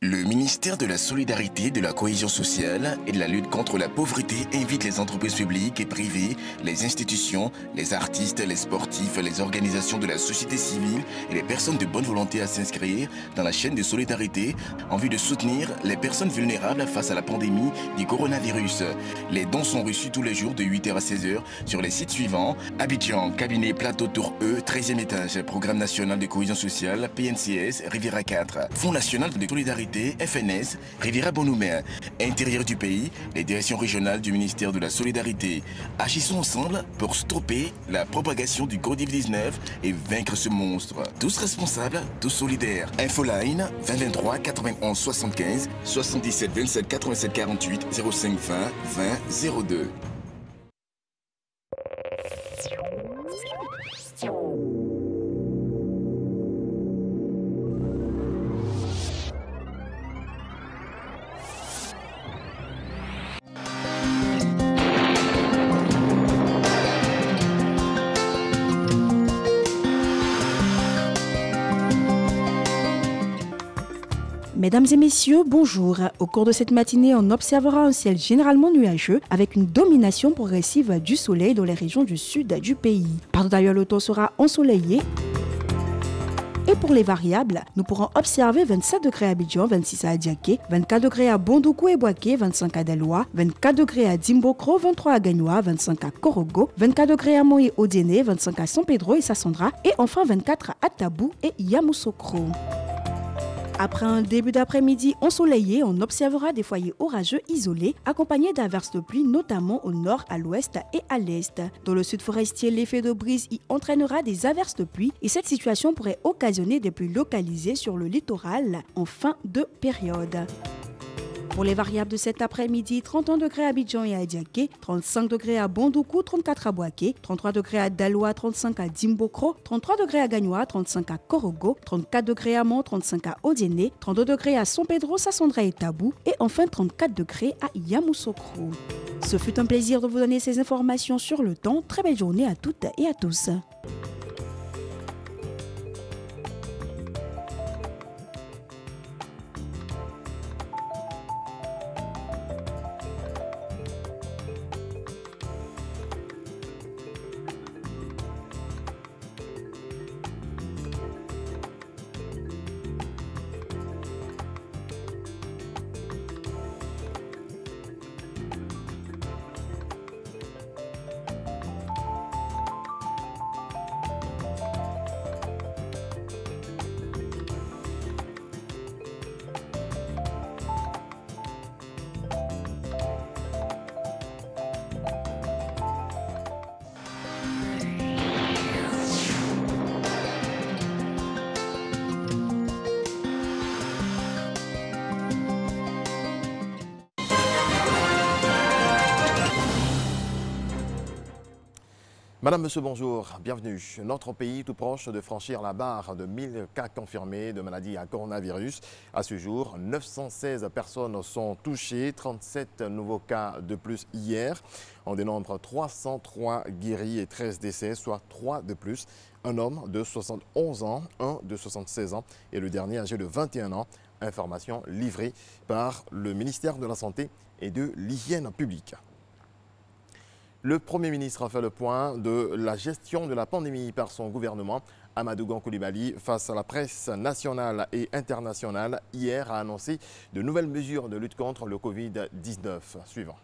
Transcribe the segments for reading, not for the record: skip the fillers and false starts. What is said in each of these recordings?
Le ministère de la Solidarité, de la Cohésion sociale et de la lutte contre la pauvreté invite les entreprises publiques et privées, les institutions, les artistes, les sportifs, les organisations de la société civile et les personnes de bonne volonté à s'inscrire dans la chaîne de solidarité en vue de soutenir les personnes vulnérables face à la pandémie du coronavirus. Les dons sont reçus tous les jours de 8h à 16h sur les sites suivants: Abidjan, cabinet Plateau Tour E, 13e étage, Programme national de cohésion sociale, PNCS, Riviera 4, Fonds national de solidarité, FNS, Riviera Bonhomie. Intérieur du pays, les directions régionales du ministère de la Solidarité. Agissons ensemble pour stopper la propagation du Covid-19 et vaincre ce monstre. Tous responsables, tous solidaires. Infoline 2023 91 75 77 27 87 48 05 20 20 02. Mesdames et messieurs, bonjour. Au cours de cette matinée, on observera un ciel généralement nuageux avec une domination progressive du soleil dans les régions du sud du pays. Partout ailleurs, le temps sera ensoleillé. Et pour les variables, nous pourrons observer 27 degrés à Abidjan, 26 à Adiaké, 24 degrés à Bondoukou et Boaké, 25 à Deloa, 24 degrés à Dimbokro, 23 à Gagnoa, 25 à Korogo, 24 degrés à Moé Odéné, 25 à San Pedro et Sassandra, et enfin 24 à Tabou et Yamoussoukro. Après un début d'après-midi ensoleillé, on observera des foyers orageux isolés, accompagnés d'averses de pluie, notamment au nord, à l'ouest et à l'est. Dans le sud forestier, l'effet de brise y entraînera des averses de pluie et cette situation pourrait occasionner des pluies localisées sur le littoral en fin de période. Pour les variables de cet après-midi, 31 degrés à Abidjan et à Adiaké, 35 degrés à Bondoukou, 34 à Boaké, 33 degrés à Daloa, 35 à Dimbokro, 33 degrés à Gagnoa, 35 à Korogo, 34 degrés à Mont, 35 à Odéné, 32 degrés à San Pedro, Sassandra et Tabou, et enfin 34 degrés à Yamoussoukro. Ce fut un plaisir de vous donner ces informations sur le temps. Très belle journée à toutes et à tous. Madame, Monsieur, bonjour, bienvenue. Notre pays tout proche de franchir la barre de 1000 cas confirmés de maladie à coronavirus. À ce jour, 916 personnes sont touchées, 37 nouveaux cas de plus hier. On dénombre 303 guéris et 13 décès, soit 3 de plus. Un homme de 71 ans, un de 76 ans et le dernier âgé de 21 ans. Information livrée par le ministère de la Santé et de l'Hygiène publique. Le Premier ministre a fait le point de la gestion de la pandémie par son gouvernement. Amadou Gon Coulibaly, face à la presse nationale et internationale, hier a annoncé de nouvelles mesures de lutte contre le Covid-19. Suivant.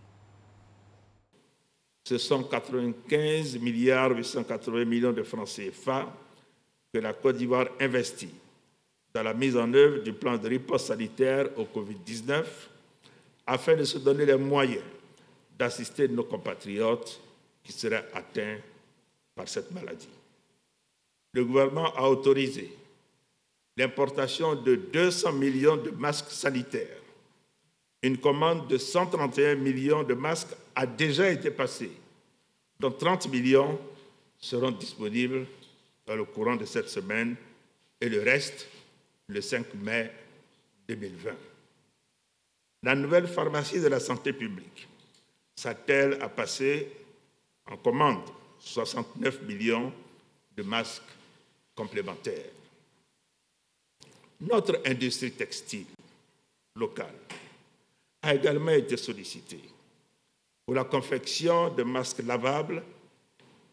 Ce sont 95 milliards 880 millions de francs CFA que la Côte d'Ivoire investit dans la mise en œuvre du plan de riposte sanitaire au Covid-19 afin de se donner les moyens d'assister nos compatriotes qui seraient atteints par cette maladie. Le gouvernement a autorisé l'importation de 200 millions de masques sanitaires. Une commande de 131 millions de masques a déjà été passée, dont 30 millions seront disponibles dans le courant de cette semaine et le reste le 5 mai 2020. La nouvelle pharmacie de la santé publique s'attelle à passer en commande 69 millions de masques complémentaires. Notre industrie textile locale a également été sollicitée pour la confection de masques lavables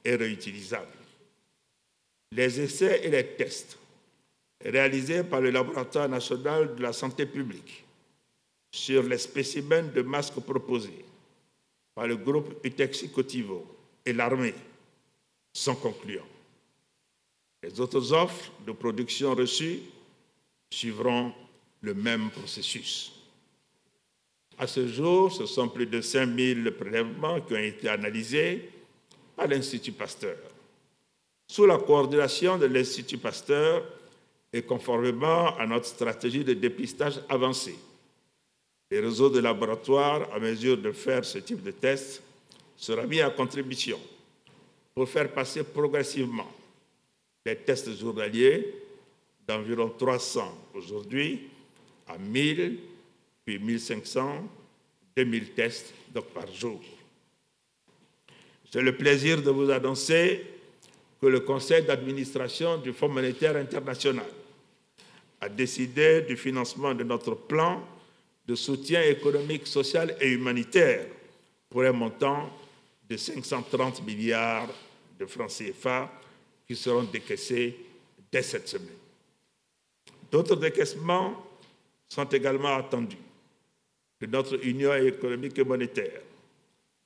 et réutilisables. Les essais et les tests réalisés par le Laboratoire national de la santé publique sur les spécimens de masques proposés par le groupe Utexi-Cotivo et l'armée sont concluants. Les autres offres de production reçues suivront le même processus. À ce jour, ce sont plus de 5000 prélèvements qui ont été analysés par l'Institut Pasteur. Sous la coordination de l'Institut Pasteur et conformément à notre stratégie de dépistage avancée, les réseaux de laboratoires en mesure de faire ce type de tests sera mis à contribution pour faire passer progressivement les tests journaliers d'environ 300 aujourd'hui à 1000, puis 1500, 2000 tests donc par jour. J'ai le plaisir de vous annoncer que le conseil d'administration du Fonds monétaire international a décidé du financement de notre plan de soutien économique, social et humanitaire pour un montant de 530 milliards de francs CFA qui seront décaissés dès cette semaine. D'autres décaissements sont également attendus de notre Union économique et monétaire,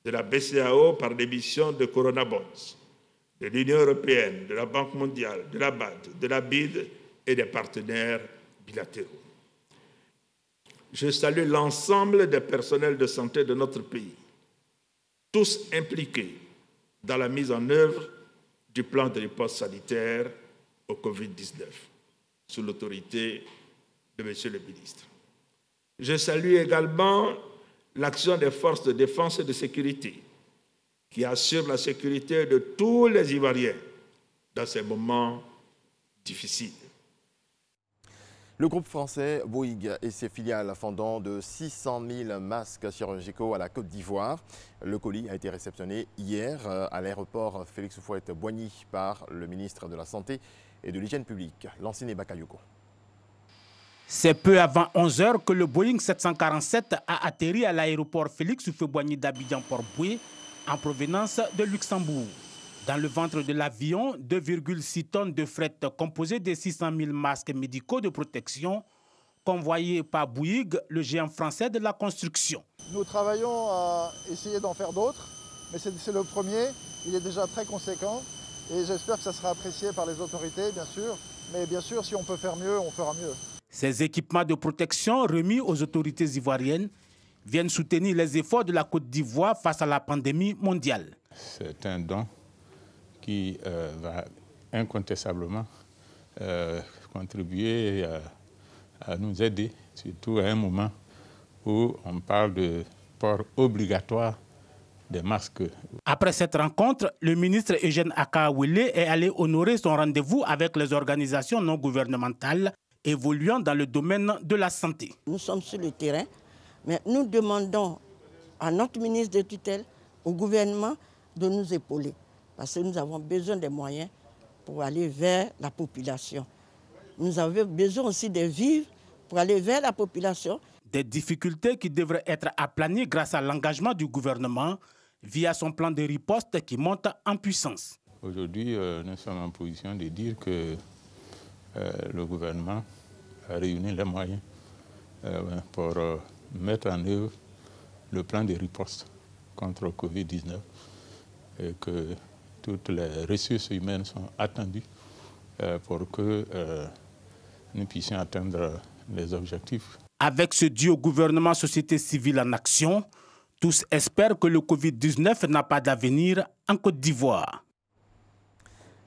de la BCEAO par l'émission de Corona Bonds, de l'Union européenne, de la Banque mondiale, de la BAD, de la BID et des partenaires bilatéraux. Je salue l'ensemble des personnels de santé de notre pays, tous impliqués dans la mise en œuvre du plan de riposte sanitaire au Covid-19, sous l'autorité de M. le ministre. Je salue également l'action des forces de défense et de sécurité qui assurent la sécurité de tous les Ivoiriens dans ces moments difficiles. Le groupe français Bouygues et ses filiales font don de 600 000 masques chirurgicaux à la Côte d'Ivoire. Le colis a été réceptionné hier à l'aéroport Félix Houphouët-Boigny par le ministre de la Santé et de l'Hygiène publique, Lansine Bakayoko. C'est peu avant 11 h que le Boeing 747 a atterri à l'aéroport Félix Houphouët-Boigny d'Abidjan-Port-Boué en provenance de Luxembourg. Dans le ventre de l'avion, 2,6 tonnes de fret composées de 600 000 masques médicaux de protection convoyés par Bouygues, le géant français de la construction. Nous travaillons à essayer d'en faire d'autres, mais c'est le premier. Il est déjà très conséquent et j'espère que ça sera apprécié par les autorités, bien sûr. Mais bien sûr, si on peut faire mieux, on fera mieux. Ces équipements de protection remis aux autorités ivoiriennes viennent soutenir les efforts de la Côte d'Ivoire face à la pandémie mondiale. C'est un don qui va incontestablement contribuer à nous aider, surtout à un moment où on parle de port obligatoire des masques. Après cette rencontre, le ministre Eugène Akaouele est allé honorer son rendez-vous avec les organisations non gouvernementales évoluant dans le domaine de la santé. Nous sommes sur le terrain, mais nous demandons à notre ministre de tutelle, au gouvernement, de nous épauler. Parce que nous avons besoin des moyens pour aller vers la population. Nous avons besoin aussi de vivres pour aller vers la population. Des difficultés qui devraient être aplanies grâce à l'engagement du gouvernement via son plan de riposte qui monte en puissance. Aujourd'hui, nous sommes en position de dire que le gouvernement a réuni les moyens pour mettre en œuvre le plan de riposte contre le Covid-19 et que toutes les ressources humaines sont attendues pour que nous puissions atteindre les objectifs. Avec ce duo gouvernement-société civile en action, tous espèrent que le Covid-19 n'a pas d'avenir en Côte d'Ivoire.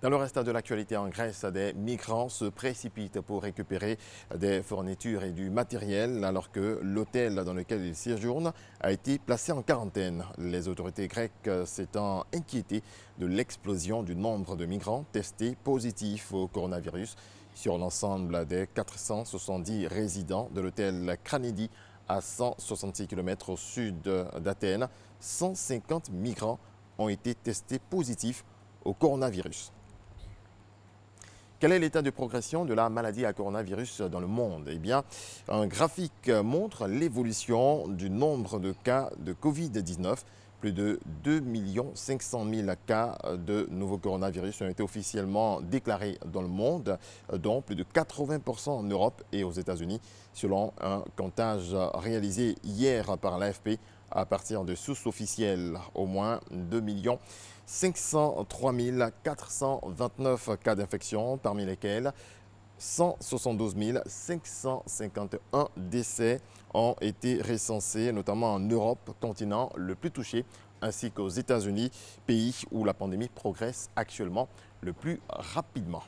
Dans le reste de l'actualité en Grèce, des migrants se précipitent pour récupérer des fournitures et du matériel alors que l'hôtel dans lequel ils séjournent a été placé en quarantaine. Les autorités grecques s'étant inquiétées de l'explosion du nombre de migrants testés positifs au coronavirus. Sur l'ensemble des 470 résidents de l'hôtel Kranidi à 166 km au sud d'Athènes, 150 migrants ont été testés positifs au coronavirus. Quel est l'état de progression de la maladie à coronavirus dans le monde? Eh bien, un graphique montre l'évolution du nombre de cas de Covid-19. Plus de 2 500 000 cas de nouveaux coronavirus ont été officiellement déclarés dans le monde, dont plus de 80% en Europe et aux États-Unis, selon un comptage réalisé hier par l'AFP à partir de sources officielles. Au moins 2 503 429 cas d'infection, parmi lesquels 172 551 décès ont été recensés, notamment en Europe, continent le plus touché, ainsi qu'aux États-Unis, pays où la pandémie progresse actuellement le plus rapidement.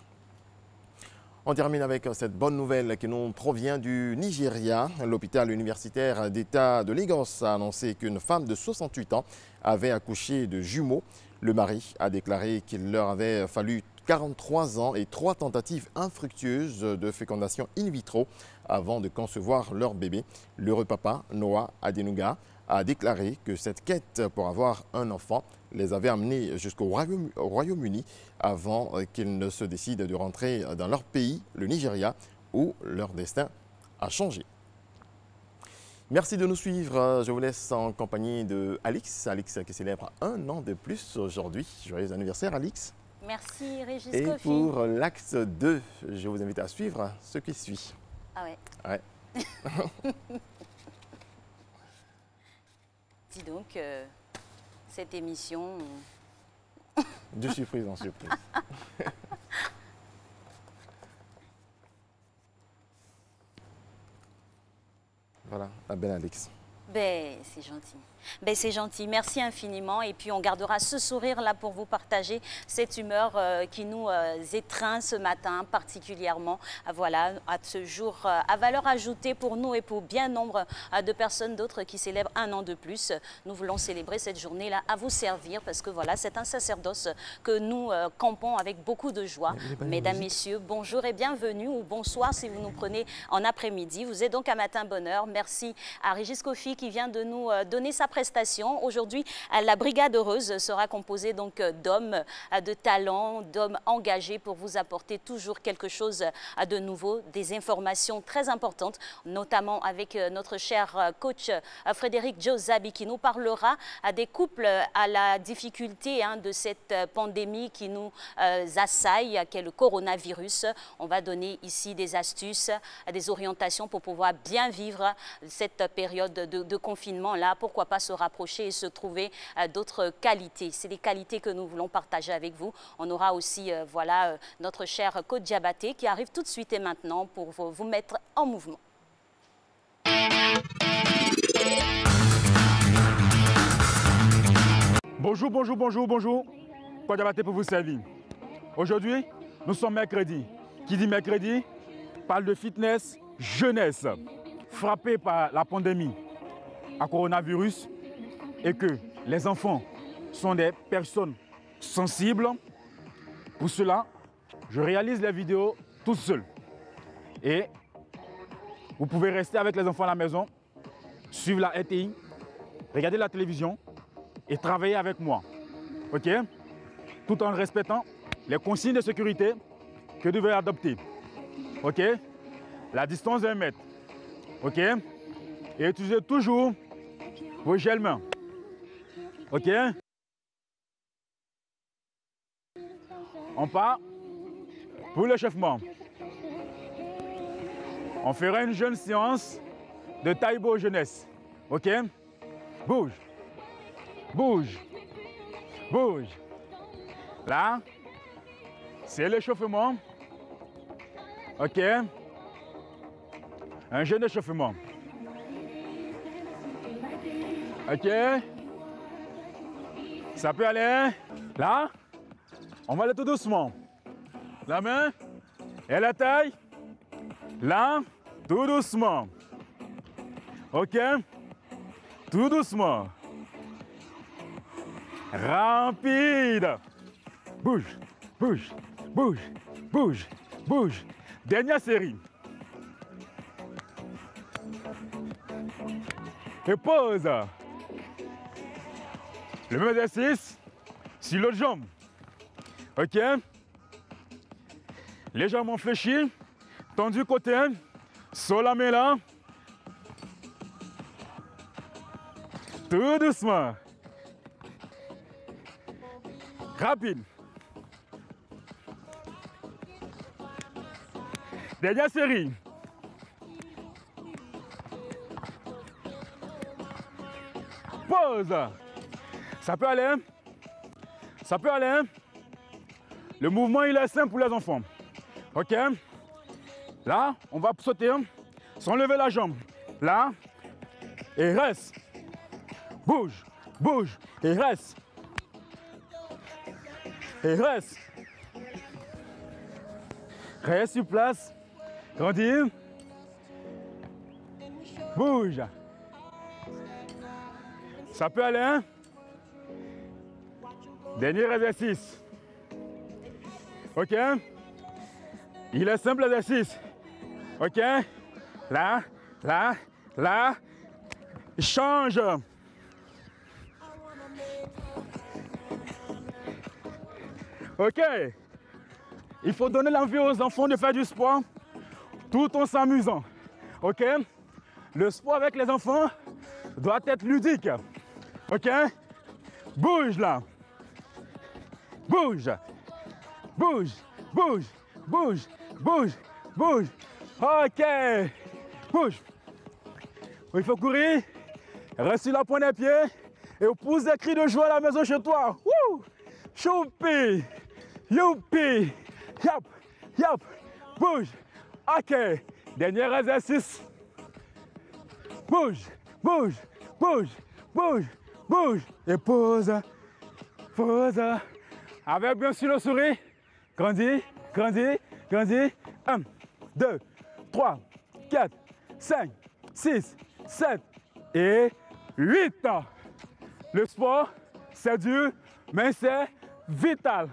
On termine avec cette bonne nouvelle qui nous provient du Nigeria. L'hôpital universitaire d'État de Lagos a annoncé qu'une femme de 68 ans avait accouché de jumeaux. Le mari a déclaré qu'il leur avait fallu 43 ans et 3 tentatives infructueuses de fécondation in vitro avant de concevoir leur bébé. L'heureux papa, Noah Adenuga, a déclaré que cette quête pour avoir un enfant les avait amenés jusqu'au Royaume-Uni avant qu'ils ne se décident de rentrer dans leur pays, le Nigeria, où leur destin a changé. Merci de nous suivre. Je vous laisse en compagnie de Alix. Alix qui célèbre 1 an de plus aujourd'hui. Joyeux anniversaire, Alix. Merci, Régis Et Kofi. pour l'axe 2, je vous invite à suivre ce qui suit. Ah ouais. Ouais. Dis donc, cette émission... De surprise en surprise. Voilà, la belle Alix. Ben, c'est gentil. Ben, c'est gentil. Merci infiniment. Et puis, on gardera ce sourire-là pour vous partager cette humeur qui nous étreint ce matin, particulièrement. Voilà, à ce jour à valeur ajoutée pour nous et pour bien nombre de personnes d'autres qui célèbrent 1 an de plus. Nous voulons célébrer cette journée-là à vous servir parce que voilà, c'est un sacerdoce que nous campons avec beaucoup de joie. Mesdames, Messieurs, bonjour et bienvenue ou bonsoir si vous nous prenez en après-midi. Vous êtes donc à Matin Bonheur. Merci à Régis Kofi qui vient de nous donner sa prestation. Aujourd'hui, la Brigade Heureuse sera composée donc d'hommes de talent, d'hommes engagés pour vous apporter toujours quelque chose de nouveau, des informations très importantes, notamment avec notre cher coach Frédéric Djozabi qui nous parlera des couples à la difficulté de cette pandémie qui nous assaille, qui est le coronavirus. On va donner ici des astuces, des orientations pour pouvoir bien vivre cette période de confinement-là. Pourquoi pas se rapprocher et se trouver d'autres qualités. C'est des qualités que nous voulons partager avec vous. On aura aussi voilà, notre cher coach Diabaté qui arrive tout de suite et maintenant pour vous mettre en mouvement. Bonjour, bonjour, bonjour, bonjour. Coach Diabaté pour vous servir. Aujourd'hui, nous sommes mercredi. Qui dit mercredi parle de fitness, jeunesse, frappée par la pandémie à coronavirus et que les enfants sont des personnes sensibles. Pour cela, je réalise les vidéos toute seule. Et vous pouvez rester avec les enfants à la maison, suivre la RTI, regarder la télévision et travailler avec moi. OK? Tout en respectant les consignes de sécurité que vous devez adopter. OK? La distance d'1 mètre. OK? Et utilisez toujours vos gels mains. OK? On part pour l'échauffement. On fera une jeune séance de Taïbo jeunesse. OK? Bouge. Bouge. Bouge. Là, c'est l'échauffement. OK? Un jeune échauffement. OK? Ça peut aller. Là, On va aller tout doucement. La main et la taille. Là, tout doucement. OK? Tout doucement. Rapide. Bouge, bouge, bouge, bouge, bouge. Dernière série. Et pause. Le même exercice sur l'autre jambe. OK? Légèrement fléchi. Tendu côté. Sur la main là. Tout doucement. Rapide. Dernière série. Pause. Ça peut aller. Ça peut aller. Le mouvement, il est simple pour les enfants. OK? Là, on va sauter sans lever la jambe. Là. Et reste. Bouge. Bouge. Et reste. Et reste. Reste sur place. Grandis. Bouge. Ça peut aller, hein? Dernier exercice. OK? Il est simple l'exercice. OK? Là, là, là. Change. OK? Il faut donner l'envie aux enfants de faire du sport tout en s'amusant. OK? Le sport avec les enfants doit être ludique. OK? Bouge là. Bouge. Bouge. Bouge. Bouge. Bouge. Bouge. OK. Bouge. Il faut courir. Reste sur la pointe des pieds. Et pousse des cris de joie à la maison chez toi. Wouh! Choupi. Youpi. Yap. Yap. Bouge. OK. Dernier exercice. Bouge. Bouge. Bouge. Bouge. Bouge. Et pose. Pose. Avec bien sûr le sourire. Grandis. Grandis. Grandis. 1, 2, 3, 4, 5, 6, 7 et 8. Le sport, c'est dur, mais c'est vital.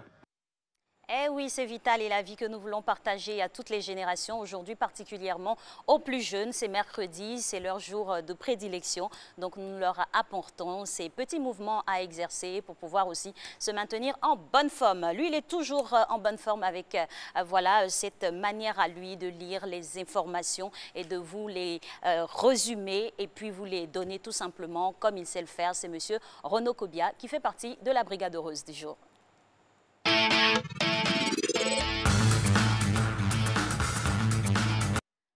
Eh oui, c'est vital et la vie que nous voulons partager à toutes les générations, aujourd'hui particulièrement aux plus jeunes. C'est mercredi, c'est leur jour de prédilection. Donc nous leur apportons ces petits mouvements à exercer pour pouvoir aussi se maintenir en bonne forme. Lui, il est toujours en bonne forme avec voilà, cette manière à lui de lire les informations et de vous les résumer et puis vous les donner tout simplement comme il sait le faire. C'est monsieur Renaud Kobia qui fait partie de la Brigade Heureuse du jour.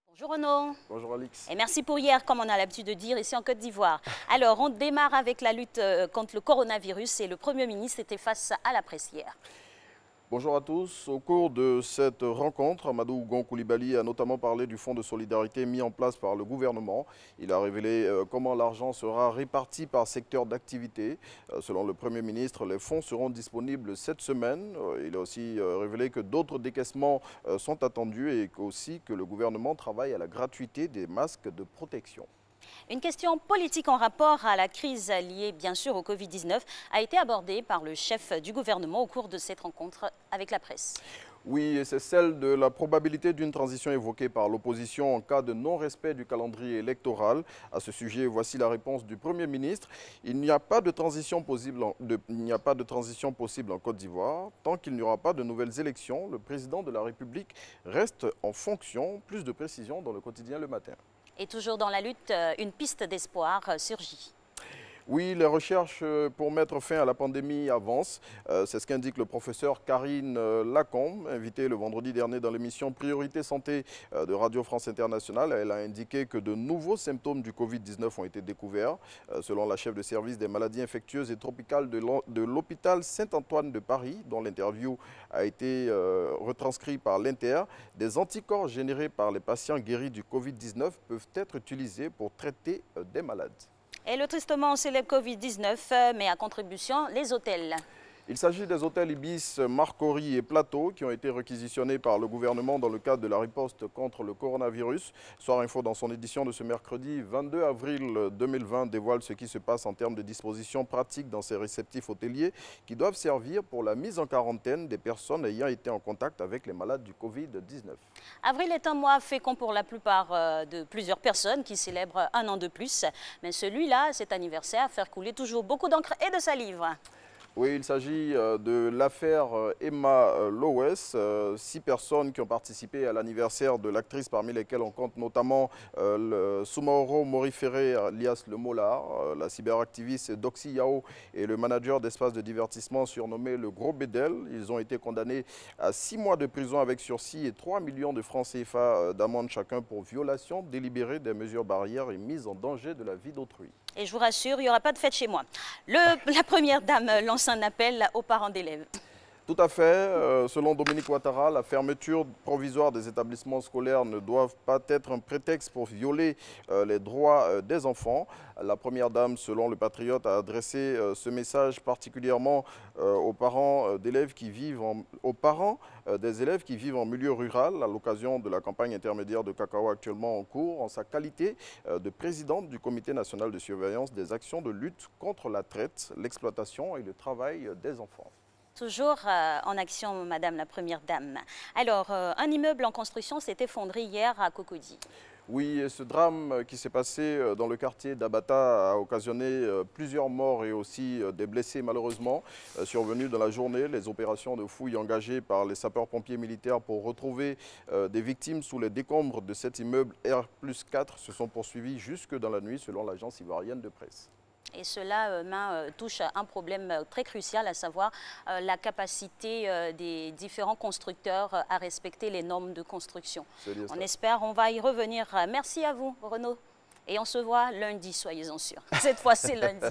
Bonjour Renaud. Bonjour Alix. Et merci pour hier, comme on a l'habitude de dire ici en Côte d'Ivoire. Alors, on démarre avec la lutte contre le coronavirus et le Premier ministre était face à la presse hier. Bonjour à tous. Au cours de cette rencontre, Amadou Gon Coulibaly a notamment parlé du fonds de solidarité mis en place par le gouvernement. Il a révélé comment l'argent sera réparti par secteur d'activité. Selon le Premier ministre, les fonds seront disponibles cette semaine. Il a aussi révélé que d'autres décaissements sont attendus et aussi que le gouvernement travaille à la gratuité des masques de protection. Une question politique en rapport à la crise liée bien sûr au Covid-19 a été abordée par le chef du gouvernement au cours de cette rencontre avec la presse. Oui, et c'est celle de la probabilité d'une transition évoquée par l'opposition en cas de non-respect du calendrier électoral. À ce sujet, voici la réponse du Premier ministre. Il n'y a pas de transition possible en Côte d'Ivoire. Tant qu'il n'y aura pas de nouvelles élections, le président de la République reste en fonction. Plus de précisions dans le quotidien Le Matin. Et toujours dans la lutte, une piste d'espoir surgit. Oui, les recherches pour mettre fin à la pandémie avancent. C'est ce qu'indique le professeur Karine Lacombe, invitée le vendredi dernier dans l'émission Priorité Santé de Radio France Internationale. Elle a indiqué que de nouveaux symptômes du Covid-19 ont été découverts. Selon la chef de service des maladies infectieuses et tropicales de l'hôpital Saint-Antoine de Paris, dont l'interview a été retranscrite par l'Inter, des anticorps générés par les patients guéris du Covid-19 peuvent être utilisés pour traiter des malades. Et le tristement, c'est le Covid-19, mais à contribution, les hôtels. Il s'agit des hôtels Ibis, Marcory et Plateau qui ont été réquisitionnés par le gouvernement dans le cadre de la riposte contre le coronavirus. Soir Info, dans son édition de ce mercredi 22 avril 2020, dévoile ce qui se passe en termes de dispositions pratiques dans ces réceptifs hôteliers qui doivent servir pour la mise en quarantaine des personnes ayant été en contact avec les malades du Covid-19. Avril est un mois fécond pour la plupart de plusieurs personnes qui célèbrent un an de plus. Mais celui-là, cet anniversaire, faire couler toujours beaucoup d'encre et de salive. Oui, il s'agit de l'affaire Emma Lowes. 6 personnes qui ont participé à l'anniversaire de l'actrice, parmi lesquelles on compte notamment le Soumaoro Morifere, alias Le Molar, la cyberactiviste Doxy Yao et le manager d'espace de divertissement surnommé Le Gros Bédel. Ils ont été condamnés à 6 mois de prison avec sursis et 3 millions de francs CFA d'amende chacun pour violation délibérée des mesures barrières et mise en danger de la vie d'autrui. Et je vous rassure, il n'y aura pas de fête chez moi. La première dame lance un appel aux parents d'élèves. Tout à fait. Selon Dominique Ouattara, la fermeture provisoire des établissements scolaires ne doit pas être un prétexte pour violer les droits des enfants. La première dame, selon le Patriote, a adressé ce message particulièrement aux parents d'élèves qui vivent des élèves qui vivent en milieu rural à l'occasion de la campagne intermédiaire de cacao actuellement en cours, en sa qualité de présidente du Comité national de surveillance des actions de lutte contre la traite, l'exploitation et le travail des enfants. Toujours en action, Madame la Première Dame. Alors, un immeuble en construction s'est effondré hier à Cocody. Oui, et ce drame qui s'est passé dans le quartier d'Abata a occasionné plusieurs morts et aussi des blessés malheureusement survenus dans la journée. Les opérations de fouilles engagées par les sapeurs-pompiers militaires pour retrouver des victimes sous les décombres de cet immeuble R+4 se sont poursuivies jusque dans la nuit selon l'agence ivoirienne de presse. Et cela touche à un problème très crucial, à savoir la capacité des différents constructeurs à respecter les normes de construction. On espère, on va y revenir. Merci à vous, Renaud. Et on se voit lundi, soyez-en sûrs. Cette fois, c'est lundi.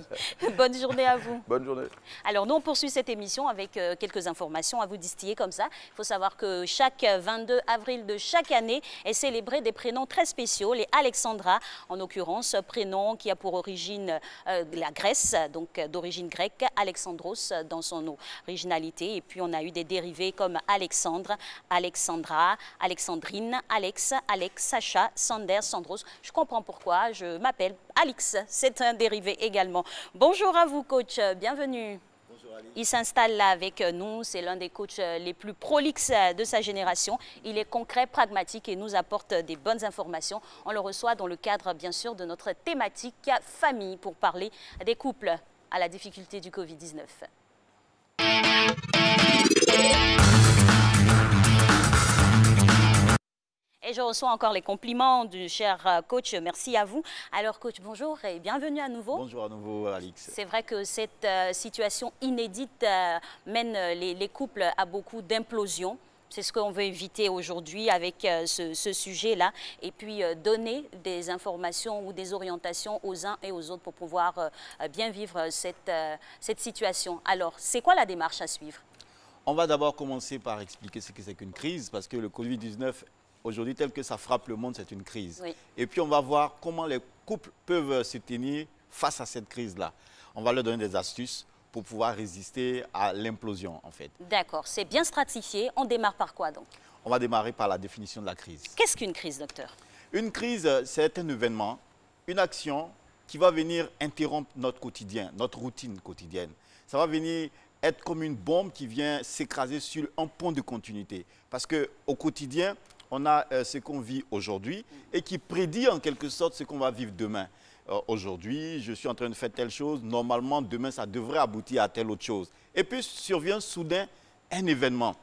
Bonne journée à vous. Bonne journée. Alors, nous, on poursuit cette émission avec quelques informations à vous distiller comme ça. Il faut savoir que chaque 22 avril de chaque année est célébré des prénoms très spéciaux. Les Alexandra, en l'occurrence, prénom qui a pour origine la Grèce, donc d'origine grecque, Alexandros dans son originalité. Et puis, on a eu des dérivés comme Alexandre, Alexandra, Alexandrine, Alex, Alex, Sacha, Sander, Sandros. Je comprends pourquoi. Je m'appelle Alix, c'est un dérivé également. Bonjour à vous, coach, bienvenue. Bonjour Ali. Il s'installe là avec nous, c'est l'un des coachs les plus prolixes de sa génération. Il est concret, pragmatique et nous apporte des bonnes informations. On le reçoit dans le cadre, bien sûr, de notre thématique famille pour parler des couples à la difficulté du Covid-19. Et je reçois encore les compliments du cher coach. Merci à vous. Alors coach, bonjour et bienvenue à nouveau. Bonjour à nouveau Alix. C'est vrai que cette situation inédite mène les couples à beaucoup d'implosions. C'est ce qu'on veut éviter aujourd'hui avec ce sujet-là. Et puis donner des informations ou des orientations aux uns et aux autres pour pouvoir bien vivre cette situation. Alors, c'est quoi la démarche à suivre? On va d'abord commencer par expliquer ce que c'est qu'une crise parce que le Covid-19 aujourd'hui, tel que ça frappe le monde, c'est une crise. Oui. Et puis, on va voir comment les couples peuvent se tenir face à cette crise-là. On va leur donner des astuces pour pouvoir résister à l'implosion, en fait. D'accord, c'est bien stratifié. On démarre par quoi, donc? On va démarrer par la définition de la crise. Qu'est-ce qu'une crise, docteur? Une crise, c'est un événement, une action qui va venir interrompre notre quotidien, notre routine quotidienne. Ça va venir être comme une bombe qui vient s'écraser sur un pont de continuité. Parce qu'au quotidien, on a ce qu'on vit aujourd'hui et qui prédit en quelque sorte ce qu'on va vivre demain. Aujourd'hui, je suis en train de faire telle chose, normalement demain ça devrait aboutir à telle autre chose. Et puis survient soudain un événement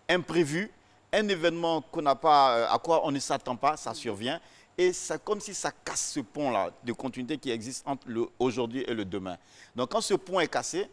imprévu, un événement qu'on n'a pas, à quoi on ne s'attend pas, ça survient. Et c'est comme si ça casse ce pont-là de continuité qui existe entre aujourd'hui et le demain. Donc quand ce pont est cassé,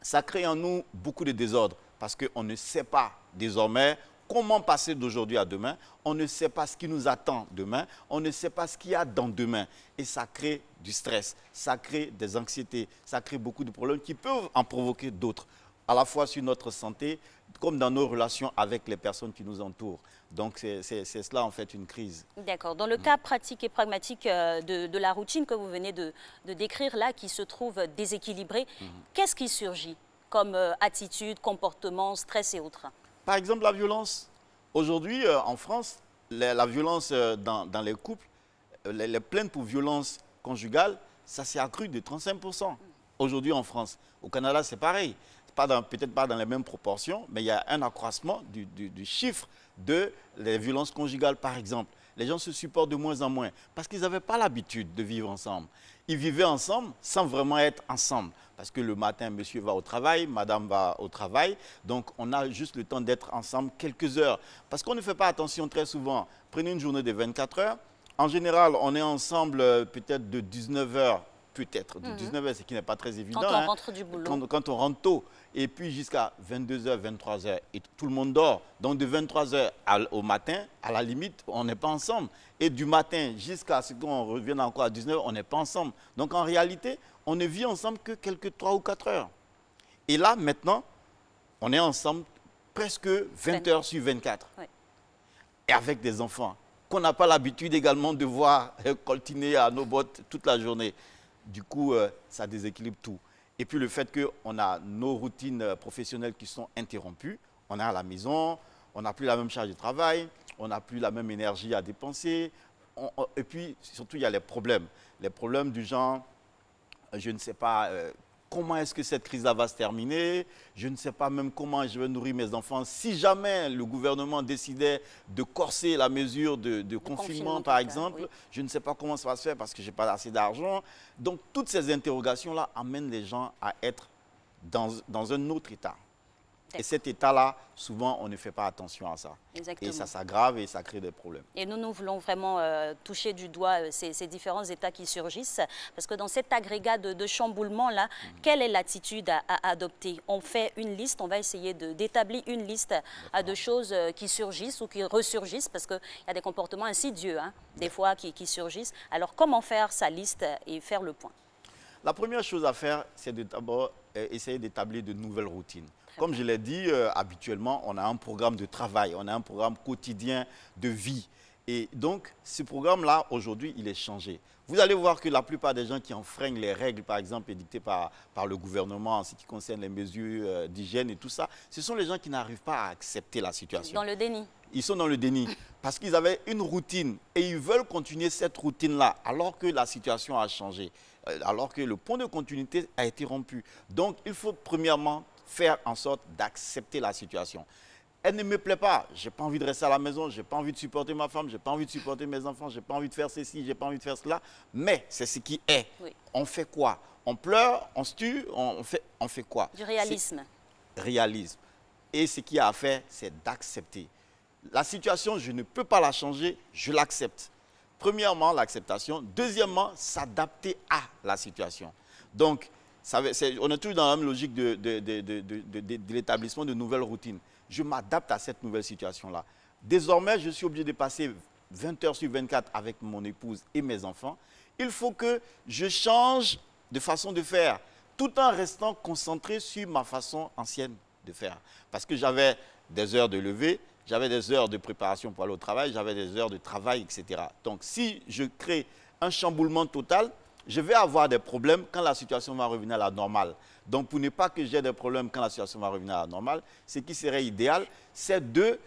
ça crée en nous beaucoup de désordre parce qu'on ne sait pas désormais comment passer d'aujourd'hui à demain. On ne sait pas ce qui nous attend demain. On ne sait pas ce qu'il y a dans demain. Et ça crée du stress, ça crée des anxiétés, ça crée beaucoup de problèmes qui peuvent en provoquer d'autres, à la fois sur notre santé, comme dans nos relations avec les personnes qui nous entourent. Donc c'est cela en fait une crise. D'accord. Dans le cas pratique et pragmatique de la routine que vous venez de décrire là, qui se trouve déséquilibrée, qu'est-ce qui surgit comme attitude, comportement, stress et autres? Par exemple, la violence. Aujourd'hui, en France, la violence dans les couples, les plaintes pour violence conjugale, ça s'est accru de 35%. Aujourd'hui en France. Au Canada, c'est pareil. Peut-être pas dans les mêmes proportions, mais il y a un accroissement du chiffre de les violences conjugales, par exemple. Les gens se supportent de moins en moins parce qu'ils n'avaient pas l'habitude de vivre ensemble. Ils vivaient ensemble sans vraiment être ensemble. Parce que le matin, monsieur va au travail, madame va au travail. Donc, on a juste le temps d'être ensemble quelques heures. Parce qu'on ne fait pas attention très souvent. Prenez une journée de 24 heures. En général, on est ensemble peut-être de 19 heures. Peut-être de 19h, ce qui n'est pas très évident. Quand on rentre du boulot. Quand on rentre tôt. Et puis jusqu'à 22h, 23h, et tout le monde dort. Donc de 23h au matin, à la limite, on n'est pas ensemble. Et du matin jusqu'à ce qu'on revienne encore à 19h, on n'est pas ensemble. Donc en réalité, on ne vit ensemble que quelques 3 ou 4 heures. Et là, maintenant, on est ensemble presque 20 heures sur 24. Oui. Et avec des enfants qu'on n'a pas l'habitude également de voir coltiner à nos bottes toute la journée. Du coup, ça déséquilibre tout. Et puis le fait qu'on a nos routines professionnelles qui sont interrompues, on est à la maison, on n'a plus la même charge de travail, on n'a plus la même énergie à dépenser. Et puis surtout, il y a les problèmes. Les problèmes du genre, je ne sais pas comment est-ce que cette crise-là va se terminer, je ne sais pas même comment je vais nourrir mes enfants. Si jamais le gouvernement décidait de corser la mesure de confinement, par exemple, oui. Je ne sais pas comment ça va se faire parce que je n'ai pas assez d'argent. Donc, toutes ces interrogations-là amènent les gens à être dans un autre état. Et cet état-là, souvent, on ne fait pas attention à ça. Exactement. Et ça s'aggrave et ça crée des problèmes. Et nous voulons vraiment toucher du doigt ces différents états qui surgissent. Parce que dans cet agrégat de chamboulement-là, quelle est l'attitude à adopter? On fait une liste, on va essayer d'établir une liste de choses qui surgissent ou qui ressurgissent. Parce qu'il y a des comportements insidieux, hein, des fois, qui surgissent. Alors, comment faire sa liste et faire le point? La première chose à faire, c'est d'abord essayer d'établir de nouvelles routines. Comme je l'ai dit, habituellement, on a un programme de travail, on a un programme quotidien de vie. Et donc, ce programme-là, aujourd'hui, il est changé. Vous allez voir que la plupart des gens qui enfreignent les règles, par exemple, édictées par le gouvernement en ce qui concerne les mesures d'hygiène et tout ça, ce sont les gens qui n'arrivent pas à accepter la situation. Dans le déni. Ils sont dans le déni parce qu'ils avaient une routine et ils veulent continuer cette routine-là alors que la situation a changé, alors que le point de continuité a été rompu. Donc, il faut premièrement faire en sorte d'accepter la situation. Elle ne me plaît pas, je n'ai pas envie de rester à la maison, je n'ai pas envie de supporter ma femme, je n'ai pas envie de supporter mes enfants, je n'ai pas envie de faire ceci, je n'ai pas envie de faire cela, mais c'est ce qui est. Oui. On fait quoi? On pleure, on se tue, on fait quoi? Du réalisme. Réalisme. Et ce qu'il y a à faire, c'est d'accepter. La situation, je ne peux pas la changer, je l'accepte. Premièrement, l'acceptation. Deuxièmement, s'adapter à la situation. Donc, on est toujours dans la même logique de l'établissement de nouvelles routines. Je m'adapte à cette nouvelle situation-là. Désormais, je suis obligé de passer 20 heures sur 24 avec mon épouse et mes enfants. Il faut que je change de façon de faire, tout en restant concentré sur ma façon ancienne de faire. Parce que j'avais des heures de lever, j'avais des heures de préparation pour aller au travail, j'avais des heures de travail, etc. Donc, si je crée un chamboulement total, je vais avoir des problèmes quand la situation va revenir à la normale. Donc, pour ne pas que j'ai des problèmes quand la situation va revenir à la normale, ce qui serait idéal, c'est de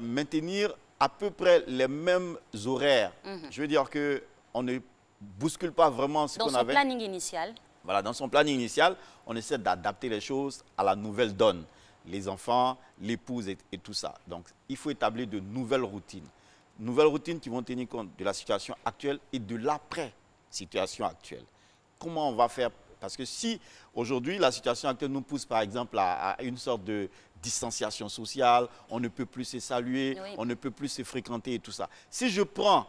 maintenir à peu près les mêmes horaires. Je veux dire qu'on ne bouscule pas vraiment ce qu'on avait. Dans son planning initial. Voilà, dans son planning initial, on essaie d'adapter les choses à la nouvelle donne. Les enfants, l'épouse et tout ça. Donc, il faut établir de nouvelles routines. Nouvelles routines qui vont tenir compte de la situation actuelle et de l'après-situation actuelle. Comment on va faire? Parce que si aujourd'hui, la situation actuelle nous pousse par exemple à une sorte de distanciation sociale, on ne peut plus se saluer, oui. On ne peut plus se fréquenter et tout ça. Si je prends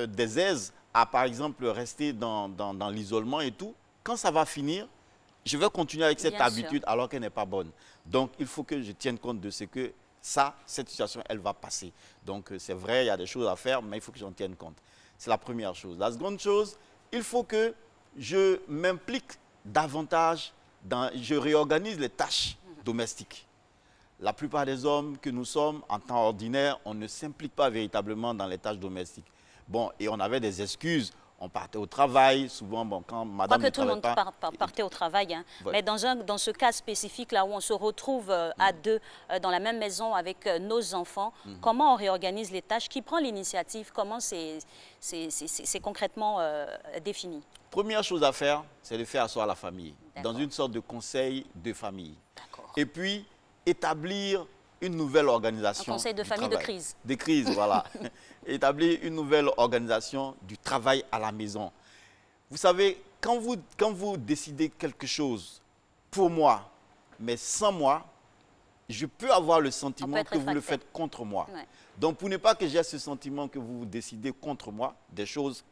des aises à par exemple rester dans l'isolement et tout, quand ça va finir, je vais continuer avec cette habitude alors qu'elle n'est pas bonne. Donc, il faut que je tienne compte de ce que cette situation, elle va passer. Donc, c'est vrai, il y a des choses à faire, mais il faut que j'en tienne compte. C'est la première chose. La seconde chose, il faut que je m'implique davantage, je réorganise les tâches domestiques. La plupart des hommes que nous sommes, en temps ordinaire, on ne s'implique pas véritablement dans les tâches domestiques. Bon, et on avait des excuses. on partait au travail. Souvent, bon, quand madame ne travaille pas... Pas que tout le monde partait au travail, hein. Ouais. Mais dans ce cas spécifique, là où on se retrouve à deux dans la même maison avec nos enfants, comment on réorganise les tâches? Qui prend l'initiative? Comment c'est concrètement défini? Première chose à faire, c'est de faire asseoir la famille, dans une sorte de conseil de famille. Et puis, établir une nouvelle organisation. Un conseil de famille de crise. De crise, voilà. Établir une nouvelle organisation du travail à la maison. Vous savez, quand vous décidez quelque chose pour moi, mais sans moi, je peux avoir le sentiment que vous le faites contre moi. Ouais. Donc, pour ne pas que j'ai ce sentiment que vous décidez contre moi, des choses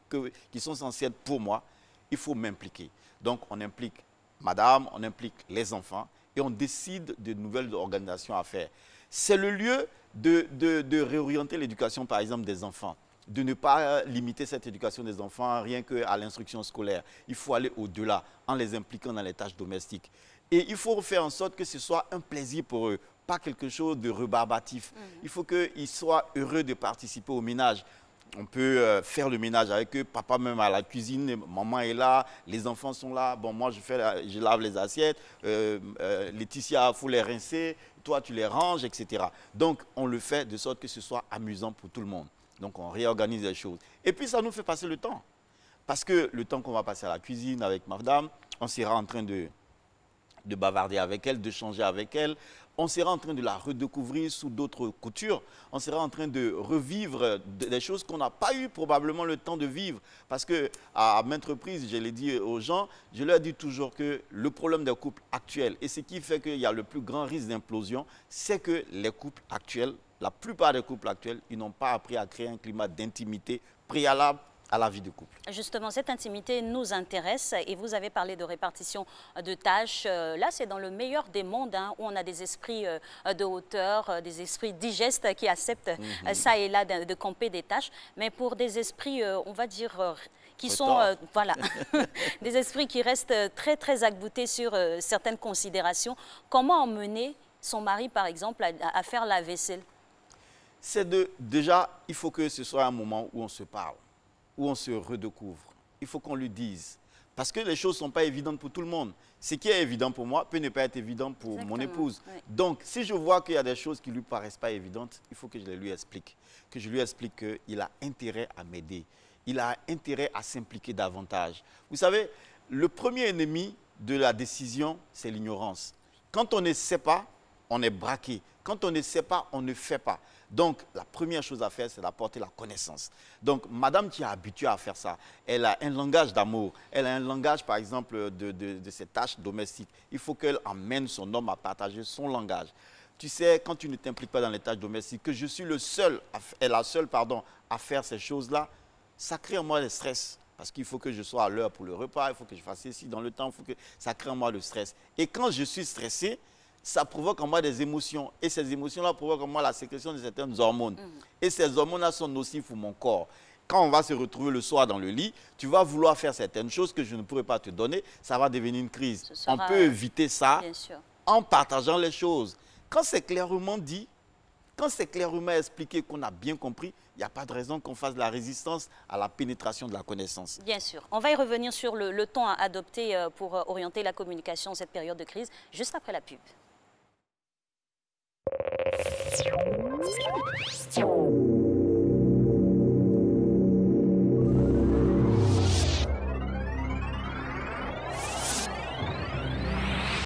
qui sont censées être pour moi, il faut m'impliquer. Donc, on implique madame, on implique les enfants et on décide de nouvelles organisations à faire. C'est le lieu de réorienter l'éducation, par exemple, des enfants. De ne pas limiter cette éducation des enfants rien qu'à l'instruction scolaire. Il faut aller au-delà en les impliquant dans les tâches domestiques. Et il faut faire en sorte que ce soit un plaisir pour eux, pas quelque chose de rebarbatif. Il faut qu'ils soient heureux de participer au ménage. On peut faire le ménage avec eux, papa même à la cuisine, maman est là, les enfants sont là. Bon, moi, je lave les assiettes, Laetitia, il faut les rincer, toi, tu les ranges, etc. Donc, on le fait de sorte que ce soit amusant pour tout le monde. Donc, on réorganise les choses. Et puis, ça nous fait passer le temps. Parce que le temps qu'on va passer à la cuisine avec madame, on sera en train de bavarder avec elle, de changer avec elle. On sera en train de la redécouvrir sous d'autres coutures. On sera en train de revivre des choses qu'on n'a pas eu probablement le temps de vivre. Parce qu'à maintes reprises, je l'ai dit aux gens, je leur dis toujours que le problème des couples actuels, et ce qui fait qu'il y a le plus grand risque d'implosion, c'est que les couples actuels, la plupart des couples actuels, ils n'ont pas appris à créer un climat d'intimité préalable à la vie de couple. Justement, cette intimité nous intéresse et vous avez parlé de répartition de tâches. Là, c'est dans le meilleur des mondes où on a des esprits de hauteur, des esprits digestes qui acceptent ça et là de camper des tâches. Mais pour des esprits, on va dire, qui sont, voilà, des esprits qui restent très, très agoutés sur certaines considérations, comment emmener son mari, par exemple, à faire la vaisselle? C'est déjà, il faut que ce soit un moment où on se parle, où on se redécouvre. Il faut qu'on lui dise. Parce que les choses ne sont pas évidentes pour tout le monde. Ce qui est évident pour moi peut ne pas être évident pour mon épouse. Oui. Donc, si je vois qu'il y a des choses qui ne lui paraissent pas évidentes, il faut que je les lui explique. Que je lui explique qu'il a intérêt à m'aider. Il a intérêt à s'impliquer davantage. Vous savez, le premier ennemi de la décision, c'est l'ignorance. Quand on ne sait pas, on est braqué. Quand on ne sait pas, on ne fait pas. Donc, la première chose à faire, c'est d'apporter la connaissance. Donc, madame qui est habituée à faire ça, elle a un langage d'amour. Elle a un langage, par exemple, de ses tâches domestiques. Il faut qu'elle emmène son homme à partager son langage. Tu sais, quand tu ne t'impliques pas dans les tâches domestiques, que je suis la seule à faire ces choses-là, ça crée en moi le stress. Parce qu'il faut que je sois à l'heure pour le repas, il faut que je fasse ceci dans le temps, ça crée en moi le stress. Et quand je suis stressé, ça provoque en moi des émotions. Et ces émotions-là provoquent en moi la sécrétion de certaines hormones. Et ces hormones-là sont nocives pour mon corps. Quand on va se retrouver le soir dans le lit, tu vas vouloir faire certaines choses que je ne pourrais pas te donner. Ça va devenir une crise. On peut éviter ça en partageant les choses. Quand c'est clairement dit, quand c'est clairement expliqué, qu'on a bien compris, il n'y a pas de raison qu'on fasse de la résistance à la pénétration de la connaissance. Bien sûr. On va y revenir sur le ton à adopter pour orienter la communication en cette période de crise, juste après la pub.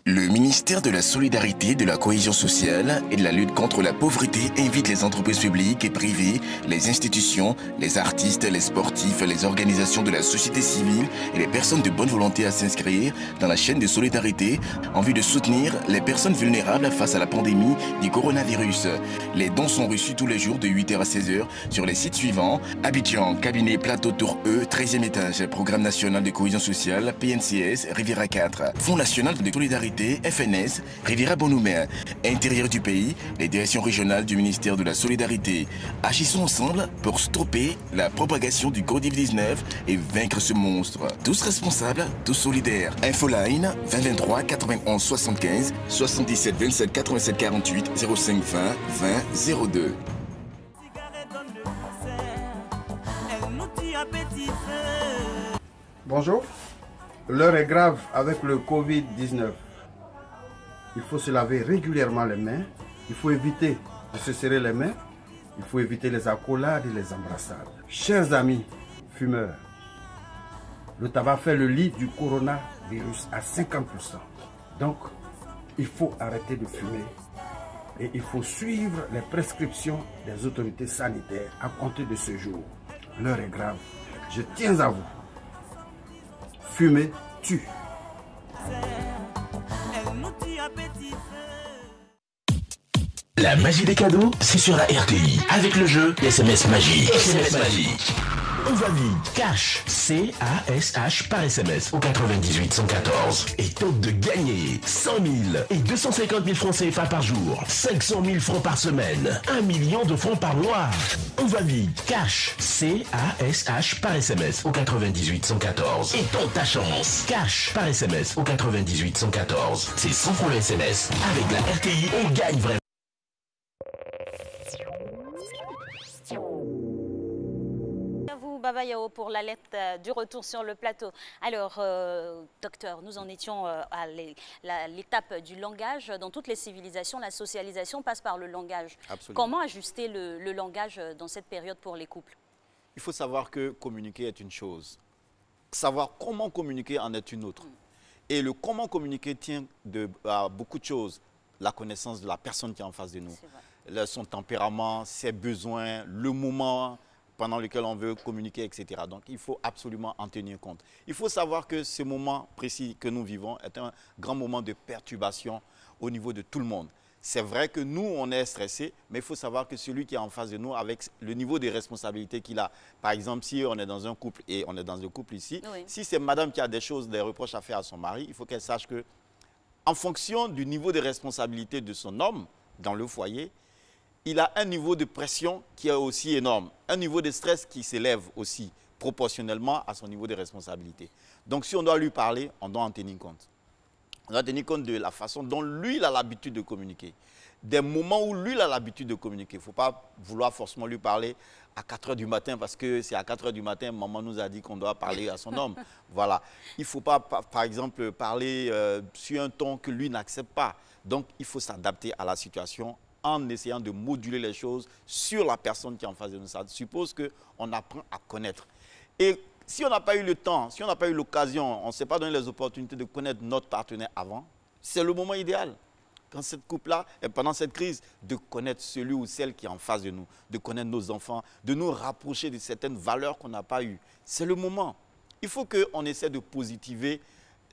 Le ministère de la Solidarité, de la Cohésion sociale et de la lutte contre la pauvreté invite les entreprises publiques et privées, les institutions, les artistes, les sportifs, les organisations de la société civile et les personnes de bonne volonté à s'inscrire dans la chaîne de solidarité en vue de soutenir les personnes vulnérables face à la pandémie du coronavirus. Les dons sont reçus tous les jours de 8h à 16h sur les sites suivants: Abidjan, cabinet Plateau Tour E, 13e étage, Programme national de cohésion sociale, PNCS, Riviera 4, Fonds national de solidarité, FNS, Riviera Bonhomie, intérieur du pays, les directions régionales du ministère de la Solidarité. Agissons ensemble pour stopper la propagation du Covid-19 et vaincre ce monstre. Tous responsables, tous solidaires. Infoline 2023 91 75 77 27 87 48 05 20 20 02. Elle nous tue à petit feu. Bonjour. L'heure est grave avec le Covid-19. Il faut se laver régulièrement les mains. Il faut éviter de se serrer les mains. Il faut éviter les accolades et les embrassades. Chers amis fumeurs, le tabac fait le lit du coronavirus à 50%. Donc, il faut arrêter de fumer et il faut suivre les prescriptions des autorités sanitaires à compter de ce jour. L'heure est grave. Je tiens à vous. Fumer tue. La magie des cadeaux, c'est sur la RTI. Avec le jeu SMS Magique. SMS Magique. On va vite. Cash. C-A-S-H par SMS au 98 114. Et tente de gagner 100 000 et 250 000 francs CFA par jour. 500 000 francs par semaine. 1 million de francs par mois. On va vite. Cash. C-A-S-H par SMS au 98 114. Et tente ta chance. Cash par SMS au 98 114. C'est 100 francs le SMS. Avec la RTI, on gagne vraiment. Baba Yao pour la lettre du retour sur le plateau. Alors, docteur, nous en étions à l'étape du langage. Dans toutes les civilisations, la socialisation passe par le langage. Absolument. Comment ajuster le langage dans cette période pour les couples? Il faut savoir que communiquer est une chose. Savoir comment communiquer en est une autre. Et le comment communiquer tient à beaucoup de choses. La connaissance de la personne qui est en face de nous. Son tempérament, ses besoins, le moment pendant lequel on veut communiquer, etc. Donc, il faut absolument en tenir compte. Il faut savoir que ce moment précis que nous vivons est un grand moment de perturbation au niveau de tout le monde. C'est vrai que nous, on est stressé, mais il faut savoir que celui qui est en face de nous, avec le niveau de responsabilité qu'il a, par exemple, si on est dans un couple, et on est dans un couple ici, si c'est madame qui a des choses, des reproches à faire à son mari, il faut qu'elle sache que, en fonction du niveau de responsabilité de son homme dans le foyer, il a un niveau de pression qui est aussi énorme, un niveau de stress qui s'élève aussi proportionnellement à son niveau de responsabilité. Donc, si on doit lui parler, on doit en tenir compte. On doit tenir compte de la façon dont lui, il a l'habitude de communiquer. Des moments où lui, il a l'habitude de communiquer. Il ne faut pas vouloir forcément lui parler à 4 h du matin parce que c'est à 4 h du matin, maman nous a dit qu'on doit parler à son homme. Voilà. Il ne faut pas, par exemple, parler sur un ton que lui n'accepte pas. Donc, il faut s'adapter à la situation en essayant de moduler les choses sur la personne qui est en face de nous. Ça suppose qu'on apprend à connaître. Et si on n'a pas eu le temps, si on n'a pas eu l'occasion, on ne s'est pas donné les opportunités de connaître notre partenaire avant, c'est le moment idéal. Quand cette couple-là, et pendant cette crise, de connaître celui ou celle qui est en face de nous, de connaître nos enfants, de nous rapprocher de certaines valeurs qu'on n'a pas eues. C'est le moment. Il faut qu'on essaie de positiver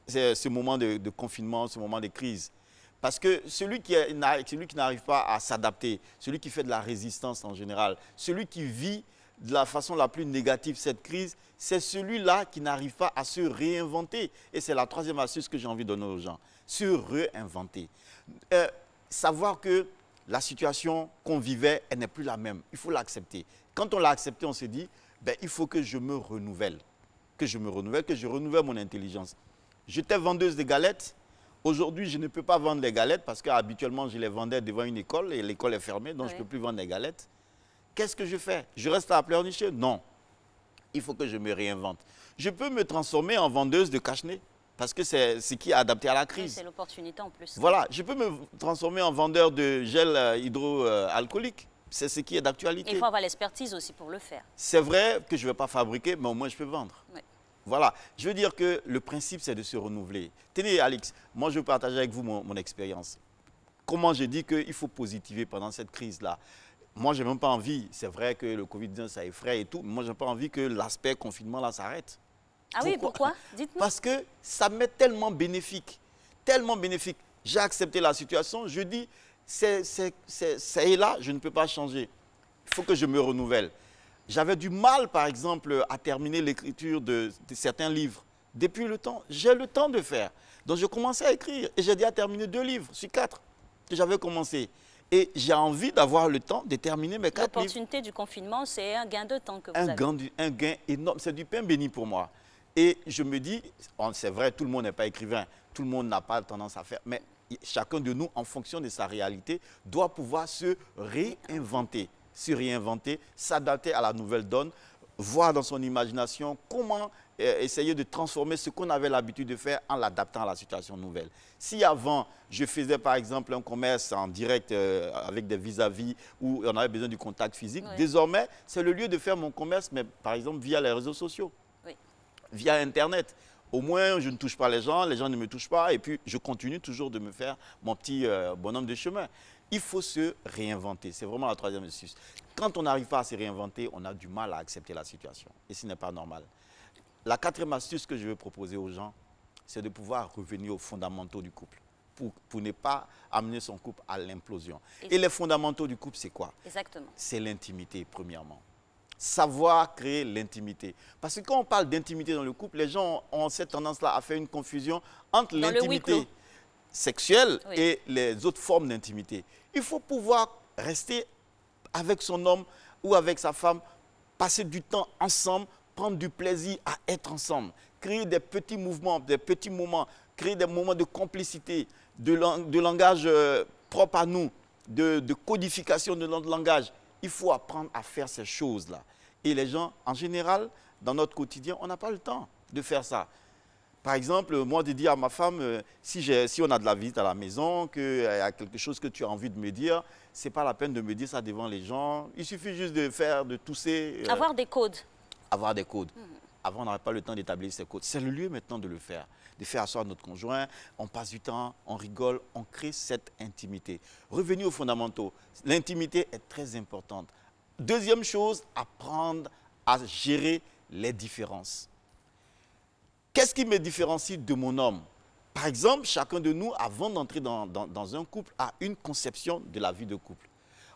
ce moment de confinement, ce moment de crise. Parce que celui qui n'arrive pas à s'adapter, celui qui fait de la résistance en général, celui qui vit de la façon la plus négative cette crise, c'est celui-là qui n'arrive pas à se réinventer. Et c'est la troisième astuce que j'ai envie de donner aux gens. Se réinventer. Savoir que la situation qu'on vivait, elle n'est plus la même. Il faut l'accepter. Quand on l'a accepté, on s'est dit, ben, il faut que je me renouvelle. Que je renouvelle mon intelligence. J'étais vendeuse de galettes. Aujourd'hui, je ne peux pas vendre les galettes parce qu'habituellement, je les vendais devant une école et l'école est fermée, donc je ne peux plus vendre les galettes. Qu'est-ce que je fais? Je reste à pleurnicher? Non. Il faut que je me réinvente. Je peux me transformer en vendeuse de cache-nez parce que c'est ce qui est adapté à la crise. C'est l'opportunité en plus. Voilà, je peux me transformer en vendeur de gel hydroalcoolique. C'est ce qui est d'actualité. Il faut avoir l'expertise aussi pour le faire. C'est vrai que je ne vais pas fabriquer, mais au moins je peux vendre. Oui. Voilà, je veux dire que le principe, c'est de se renouveler. Tenez, Alex, moi, je veux partager avec vous mon expérience. Comment j'ai dit qu'il faut positiver pendant cette crise-là. Moi, je n'ai même pas envie, c'est vrai que le Covid-19, ça effraie et tout, mais moi, je n'ai pas envie que l'aspect confinement-là s'arrête. Ah oui, pourquoi? Dites-moi. Parce que ça m'est tellement bénéfique, tellement bénéfique. J'ai accepté la situation, je dis, ça est là, je ne peux pas changer. Il faut que je me renouvelle. J'avais du mal, par exemple, à terminer l'écriture de certains livres. Depuis le temps, j'ai le temps de faire. Donc, je commençais à écrire et j'ai déjà terminé 2 livres sur 4 que j'avais commencé. Et j'ai envie d'avoir le temps de terminer mes 4 livres. L'opportunité du confinement, c'est un gain de temps que vous avez. Un gain énorme, c'est du pain béni pour moi. Et je me dis, c'est vrai, tout le monde n'est pas écrivain, tout le monde n'a pas tendance à faire, mais chacun de nous, en fonction de sa réalité, doit pouvoir se réinventer, s'adapter à la nouvelle donne, voir dans son imagination comment essayer de transformer ce qu'on avait l'habitude de faire en l'adaptant à la situation nouvelle. Si avant, je faisais par exemple un commerce en direct avec des vis-à-vis où on avait besoin du contact physique, désormais, c'est le lieu de faire mon commerce, mais par exemple via les réseaux sociaux, via Internet. Au moins, je ne touche pas les gens ne me touchent pas, et puis je continue toujours de me faire mon petit bonhomme de chemin. Il faut se réinventer, c'est vraiment la troisième astuce. Quand on n'arrive pas à se réinventer, on a du mal à accepter la situation, et ce n'est pas normal. La quatrième astuce que je veux proposer aux gens, c'est de pouvoir revenir aux fondamentaux du couple, pour ne pas amener son couple à l'implosion. Et les fondamentaux du couple, c'est quoi? Exactement. C'est l'intimité, premièrement. Savoir créer l'intimité. Parce que quand on parle d'intimité dans le couple, les gens ont cette tendance-là à faire une confusion entre l'intimité sexuelle et les autres formes d'intimité. Il faut pouvoir rester avec son homme ou avec sa femme, passer du temps ensemble, prendre du plaisir à être ensemble, créer des petits mouvements, des petits moments, créer des moments de complicité, de langage propre à nous, de codification de notre langage. Il faut apprendre à faire ces choses-là. Et les gens, en général, dans notre quotidien, on n'a pas le temps de faire ça. Par exemple, moi, de dire à ma femme, si on a de la visite à la maison, qu'il y a quelque chose que tu as envie de me dire, ce n'est pas la peine de me dire ça devant les gens. Il suffit juste de tousser. Avoir des codes. Avoir des codes. Avant, on n'avait pas le temps d'établir ces codes. C'est le lieu maintenant de le faire. De faire asseoir notre conjoint, on passe du temps, on rigole, on crée cette intimité. Revenir aux fondamentaux. L'intimité est très importante. Deuxième chose, apprendre à gérer les différences. Qu'est-ce qui me différencie de mon homme? Par exemple, chacun de nous, avant d'entrer dans un couple, a une conception de la vie de couple.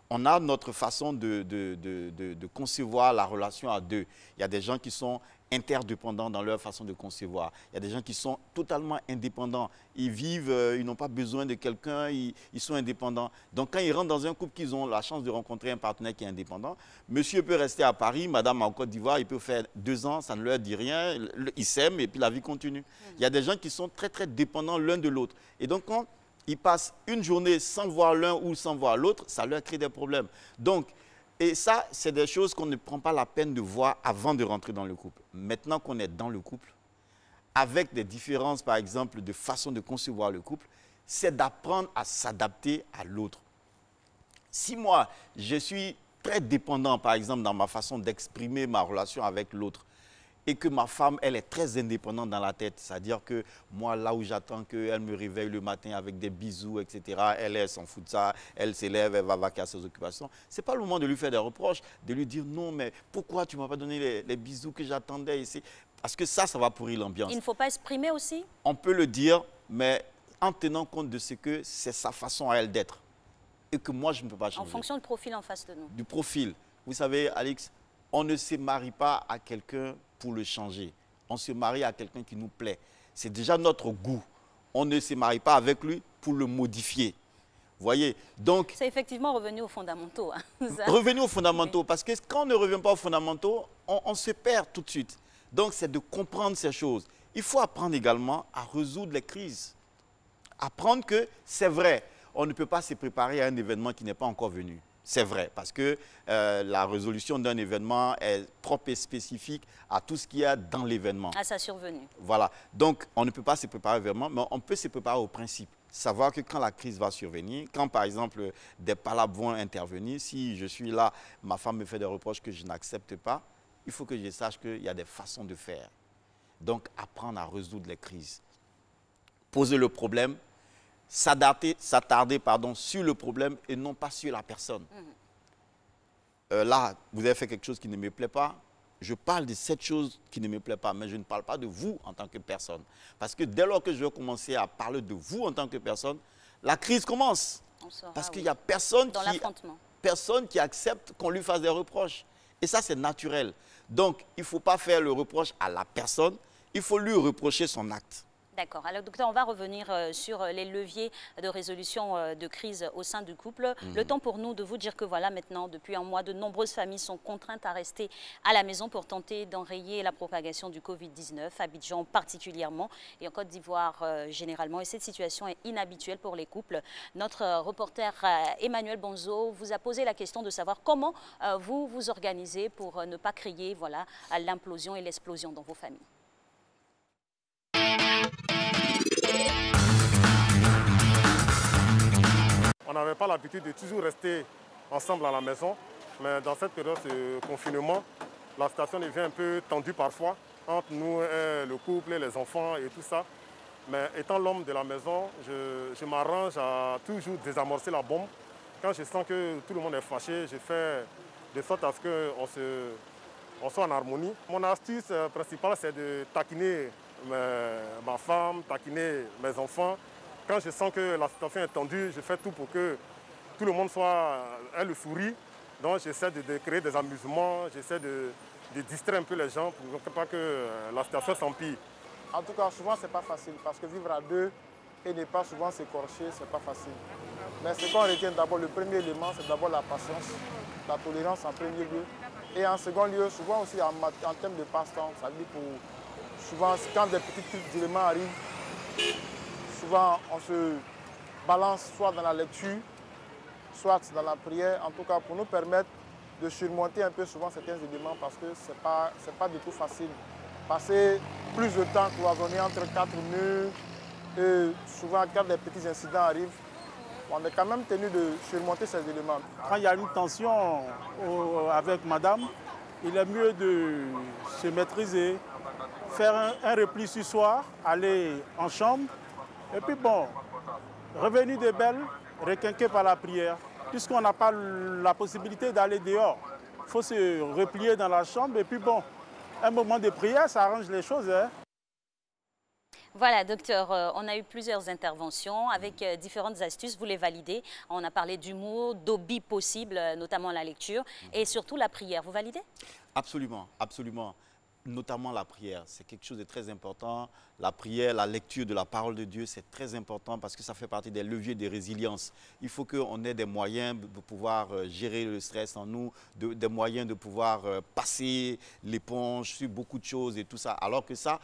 On a notre façon de concevoir la relation à deux. Il y a des gens qui sont interdépendants dans leur façon de concevoir. Il y a des gens qui sont totalement indépendants. Ils vivent, ils n'ont pas besoin de quelqu'un, ils sont indépendants. Donc quand ils rentrent dans un couple, qu'ils ont la chance de rencontrer un partenaire qui est indépendant, monsieur peut rester à Paris, madame en Côte d'Ivoire, il peut faire 2 ans, ça ne leur dit rien, ils s'aiment et puis la vie continue. Il y a des gens qui sont très très dépendants l'un de l'autre. Et donc quand ils passent une journée sans voir l'un ou sans voir l'autre, ça leur crée des problèmes. Donc, et ça, c'est des choses qu'on ne prend pas la peine de voir avant de rentrer dans le couple. Maintenant qu'on est dans le couple, avec des différences, par exemple, de façon de concevoir le couple, c'est d'apprendre à s'adapter à l'autre. Si moi, je suis très dépendant, par exemple, dans ma façon d'exprimer ma relation avec l'autre, et que ma femme, elle est très indépendante dans la tête. C'est-à-dire que moi, là où j'attends qu'elle me réveille le matin avec des bisous, etc., elle s'en fout de ça, elle s'élève, elle va vaquer à ses occupations. Ce n'est pas le moment de lui faire des reproches, de lui dire non, mais pourquoi tu ne m'as pas donné les bisous que j'attendais ici? Parce que ça va pourrir l'ambiance. Il ne faut pas exprimer aussi? On peut le dire, mais en tenant compte de ce que c'est sa façon à elle d'être. Et que moi, je ne peux pas changer. En fonction du profil en face de nous. Du profil. Vous savez, Alix, on ne se marie pas à quelqu'un pour le changer. On se marie à quelqu'un qui nous plaît. C'est déjà notre goût. On ne se marie pas avec lui pour le modifier. Vous voyez? Donc, c'est effectivement revenu aux fondamentaux. Hein, revenir aux fondamentaux, parce que quand on ne revient pas aux fondamentaux, on se perd tout de suite. Donc, c'est de comprendre ces choses. Il faut apprendre également à résoudre les crises. Apprendre que c'est vrai, on ne peut pas se préparer à un événement qui n'est pas encore venu. C'est vrai, parce que la résolution d'un événement est propre et spécifique à tout ce qu'il y a dans l'événement. À sa survenue. Voilà. Donc, on ne peut pas se préparer vraiment, mais on peut se préparer au principe. Savoir que quand la crise va survenir, quand par exemple des palabres vont intervenir, si je suis là, ma femme me fait des reproches que je n'accepte pas, il faut que je sache qu'il y a des façons de faire. Donc, apprendre à résoudre les crises. Poser le problème, s'attarder sur le problème et non pas sur la personne. Là, vous avez fait quelque chose qui ne me plaît pas. Je parle de cette chose qui ne me plaît pas, mais je ne parle pas de vous en tant que personne. Parce que dès lors que je vais commencer à parler de vous en tant que personne, la crise commence. Parce qu'il n'y a personne qui accepte qu'on lui fasse des reproches. Et ça, c'est naturel. Donc, il ne faut pas faire le reproche à la personne, il faut lui reprocher son acte. D'accord. Alors, docteur, on va revenir sur les leviers de résolution de crise au sein du couple. Le temps pour nous de vous dire que voilà, maintenant, depuis un mois, de nombreuses familles sont contraintes à rester à la maison pour tenter d'enrayer la propagation du Covid-19, à Abidjan particulièrement et en Côte d'Ivoire généralement. Et cette situation est inhabituelle pour les couples. Notre reporter Emmanuel Bonzo vous a posé la question de savoir comment vous vous organisez pour ne pas créer voilà, l'implosion et l'explosion dans vos familles. On n'avait pas l'habitude de toujours rester ensemble à la maison, mais dans cette période de confinement, la situation devient un peu tendue parfois entre nous, le couple, les enfants et tout ça. Mais étant l'homme de la maison, je m'arrange à toujours désamorcer la bombe. Quand je sens que tout le monde est fâché, je fais de sorte à ce qu'on soit en harmonie. Mon astuce principale, c'est de taquiner ma femme, taquiner mes enfants. Quand je sens que la situation est tendue, je fais tout pour que tout le monde ait le sourire. Donc j'essaie de créer des amusements, j'essaie de distraire un peu les gens pour ne pas que la situation s'empire. En tout cas, souvent, ce n'est pas facile parce que vivre à deux et ne pas souvent s'écorcher, ce n'est pas facile. Mais ce qu'on retient d'abord, le premier élément, c'est d'abord la patience, la tolérance en premier lieu. Et en second lieu, souvent aussi en termes de passe-temps, ça veut dire pour souvent, quand des petits éléments arrivent, souvent on se balance soit dans la lecture, soit dans la prière, en tout cas pour nous permettre de surmonter un peu souvent certains éléments parce que ce n'est pas du tout facile. Passer plus de temps cloisonné entre quatre murs et souvent quand des petits incidents arrivent, on est quand même tenu de surmonter ces éléments. Quand il y a une tension avec madame, il est mieux de se maîtriser, faire un repli sur soi, aller en chambre, et puis bon, revenu de belle, requinqué par la prière. Puisqu'on n'a pas la possibilité d'aller dehors, il faut se replier dans la chambre, et puis bon, un moment de prière, ça arrange les choses. Hein. Voilà, docteur, on a eu plusieurs interventions avec différentes astuces, vous les validez. On a parlé d'humour, d'hobby possible, notamment la lecture, et surtout la prière. Vous validez? Absolument, absolument. Notamment la prière, c'est quelque chose de très important. La prière, la lecture de la parole de Dieu, c'est très important parce que ça fait partie des leviers de résilience. Il faut qu'on ait des moyens de pouvoir gérer le stress en nous, des moyens de pouvoir passer l'éponge sur beaucoup de choses et tout ça. Alors que ça,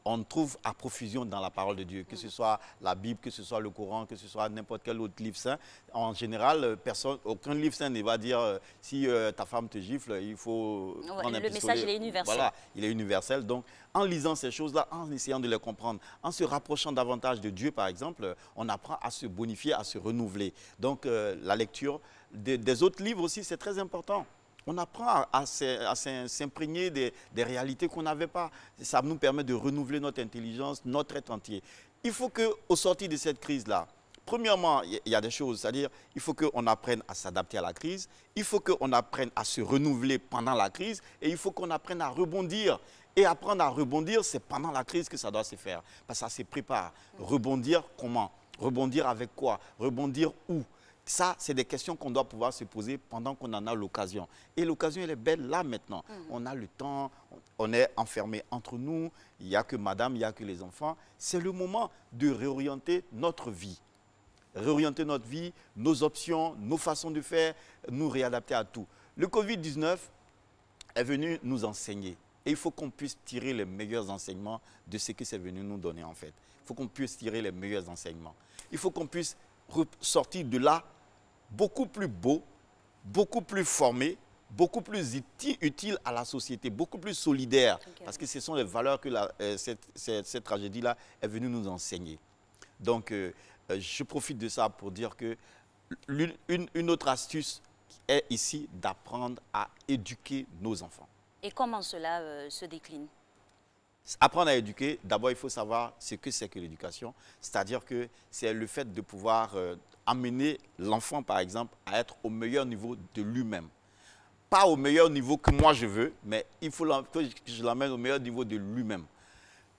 on trouve à profusion dans la parole de Dieu, que ce soit la Bible, que ce soit le Coran, que ce soit n'importe quel autre livre saint. En général, aucun livre saint ne va dire si ta femme te gifle, il faut prendre un pistolet. Le message, il est universel. Voilà, il est universel. Donc, en lisant ces choses-là, en essayant de les comprendre, en se rapprochant davantage de Dieu, par exemple, on apprend à se bonifier, à se renouveler. Donc, la lecture des autres livres aussi, c'est très important. On apprend à s'imprégner des réalités qu'on n'avait pas. Ça nous permet de renouveler notre intelligence, notre être entier. Il faut qu'au sortir de cette crise-là, premièrement, il y a des choses, c'est-à-dire il faut qu'on apprenne à s'adapter à la crise, il faut qu'on apprenne à se renouveler pendant la crise et il faut qu'on apprenne à rebondir. Et apprendre à rebondir, c'est pendant la crise que ça doit se faire. Parce que ça se prépare. Rebondir comment? Rebondir avec quoi? Rebondir où? Ça, c'est des questions qu'on doit pouvoir se poser pendant qu'on en a l'occasion. Et l'occasion, elle est belle là maintenant. On a le temps, on est enfermés entre nous, il n'y a que madame, il n'y a que les enfants. C'est le moment de réorienter notre vie. Réorienter notre vie, nos options, nos façons de faire, nous réadapter à tout. Le Covid-19 est venu nous enseigner. Et il faut qu'on puisse tirer les meilleurs enseignements de ce que c'est venu nous donner en fait. Il faut qu'on puisse tirer les meilleurs enseignements. Il faut qu'on puisse sortir de là beaucoup plus beau, beaucoup plus formé, beaucoup plus utile à la société, beaucoup plus solidaire. Parce que ce sont les valeurs que cette tragédie-là est venue nous enseigner. Donc, je profite de ça pour dire que une autre astuce est ici d'apprendre à éduquer nos enfants. Et comment cela se décline? Apprendre à éduquer, d'abord il faut savoir ce que c'est que l'éducation. C'est-à-dire que c'est le fait de pouvoir amener l'enfant, par exemple, à être au meilleur niveau de lui-même. Pas au meilleur niveau que moi je veux, mais il faut que je l'amène au meilleur niveau de lui-même.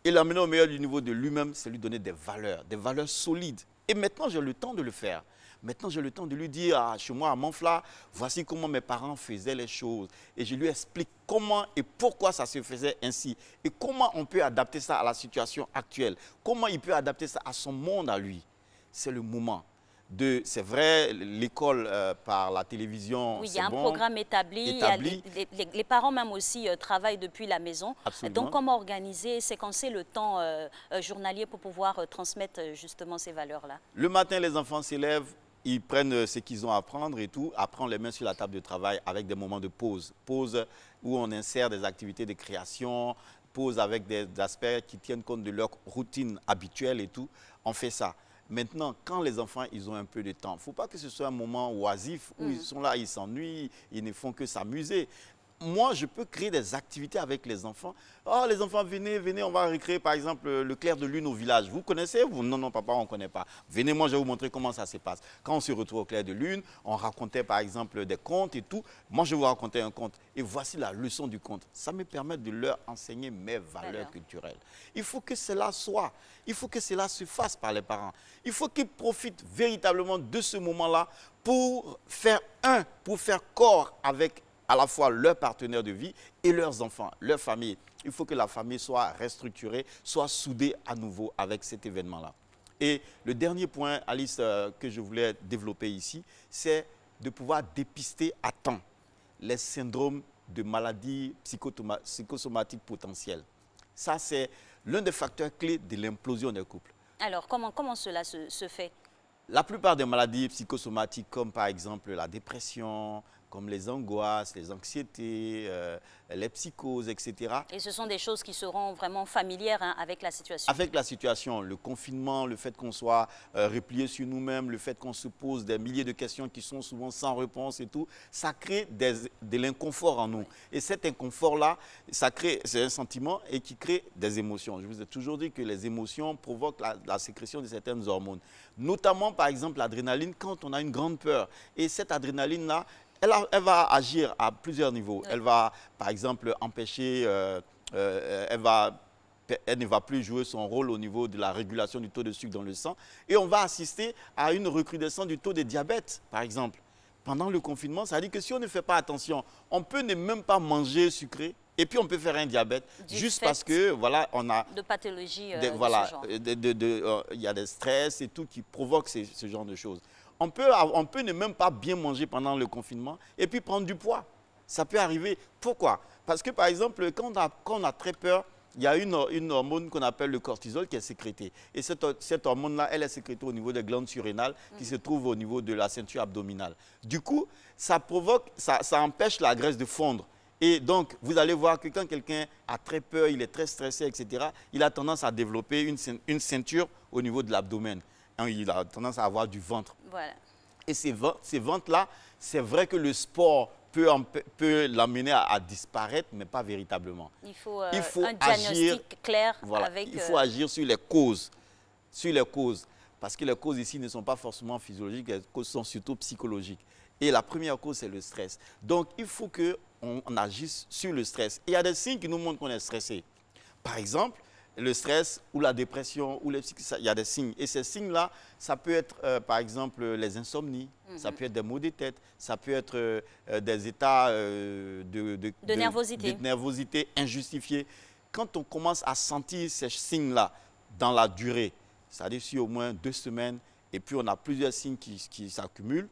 Et l'amener au meilleur niveau de lui-même, c'est lui donner des valeurs solides. Et maintenant, j'ai le temps de le faire. Maintenant, j'ai le temps de lui dire, chez moi à Monfla, voici comment mes parents faisaient les choses. Et je lui explique comment et pourquoi ça se faisait ainsi. Et comment on peut adapter ça à la situation actuelle. Comment il peut adapter ça à son monde à lui. C'est le moment. C'est vrai, l'école par la télévision, oui, il y a un programme établi. Les parents même aussi travaillent depuis la maison. Absolument. Donc, comment organiser, séquencer le temps journalier pour pouvoir transmettre justement ces valeurs-là? Le matin, les enfants s'élèvent, ils prennent ce qu'ils ont à apprendre et tout. Après, on les met sur la table de travail avec des moments de pause. Pause où on insère des activités de création, pause avec des aspects qui tiennent compte de leur routine habituelle et tout. On fait ça. Maintenant, quand les enfants ils ont un peu de temps, il ne faut pas que ce soit un moment oisif où ils sont là, ils s'ennuient, ils ne font que s'amuser. Moi, je peux créer des activités avec les enfants. Oh, les enfants, venez, venez, on va recréer par exemple le clair de lune au village. Vous connaissez? Vous? Non, non, papa, on ne connaît pas. Venez, moi, je vais vous montrer comment ça se passe. Quand on se retrouve au clair de lune, on racontait par exemple des contes et tout. Moi, je vais vous raconter un conte. Et voici la leçon du conte. Ça me permet de leur enseigner mes valeurs culturelles. Il faut que cela soit. Il faut que cela se fasse par les parents. Il faut qu'ils profitent véritablement de ce moment-là pour faire pour faire corps avec à la fois leurs partenaires de vie et leurs enfants, leur famille. Il faut que la famille soit restructurée, soit soudée à nouveau avec cet événement-là. Et le dernier point, Alice, que je voulais développer ici, c'est de pouvoir dépister à temps les syndromes de maladies psychosomatiques potentielles. Ça, c'est l'un des facteurs clés de l'implosion des couples. Alors, comment cela se fait? La plupart des maladies psychosomatiques, comme par exemple la dépression, comme les angoisses, les anxiétés, les psychoses, etc. Et ce sont des choses qui seront vraiment familières avec la situation. Avec la situation, le confinement, le fait qu'on soit replié sur nous-mêmes, le fait qu'on se pose des milliers de questions qui sont souvent sans réponse et tout, ça crée de l'inconfort en nous. Et cet inconfort-là, c'est un sentiment et qui crée des émotions. Je vous ai toujours dit que les émotions provoquent la sécrétion de certaines hormones. Notamment, par exemple, l'adrénaline quand on a une grande peur. Et cette adrénaline-là, elle va agir à plusieurs niveaux. Elle va, par exemple, empêcher, elle ne va plus jouer son rôle au niveau de la régulation du taux de sucre dans le sang. Et on va assister à une recrudescence du taux de diabète, par exemple. Pendant le confinement, ça veut dire que si on ne fait pas attention, on peut ne même pas manger sucré. Et puis, on peut faire un diabète juste parce que, voilà, on a... De pathologies voilà, de ce genre. Il y a des stress et tout qui provoquent ce genre de choses. On peut ne même pas bien manger pendant le confinement et puis prendre du poids. Ça peut arriver. Pourquoi? Parce que, par exemple, quand on a très peur, il y a une hormone qu'on appelle le cortisol qui est sécrétée. Et cette hormone-là, elle est sécrétée au niveau des glandes surrénales qui se trouvent au niveau de la ceinture abdominale. Du coup, ça empêche la graisse de fondre. Et donc, vous allez voir que quand quelqu'un a très peur, il est très stressé, etc., il a tendance à développer une ceinture au niveau de l'abdomen. Il a tendance à avoir du ventre. Voilà. Et ces ventres-là, c'est vrai que le sport peut l'amener à disparaître, mais pas véritablement. Il faut un diagnostic clair. Voilà, il faut agir sur les causes. Parce que les causes ici ne sont pas forcément physiologiques, les causes sont surtout psychologiques. Et la première cause, c'est le stress. Donc, il faut qu'on agisse sur le stress. Et il y a des signes qui nous montrent qu'on est stressé. Par exemple, le stress ou la dépression, il y a des signes. Et ces signes-là, ça peut être, par exemple, les insomnies, ça peut être des maux de tête, ça peut être des états de nervosité injustifiés. Quand on commence à sentir ces signes-là dans la durée, c'est-à-dire sur au moins 2 semaines, et puis on a plusieurs signes qui s'accumulent,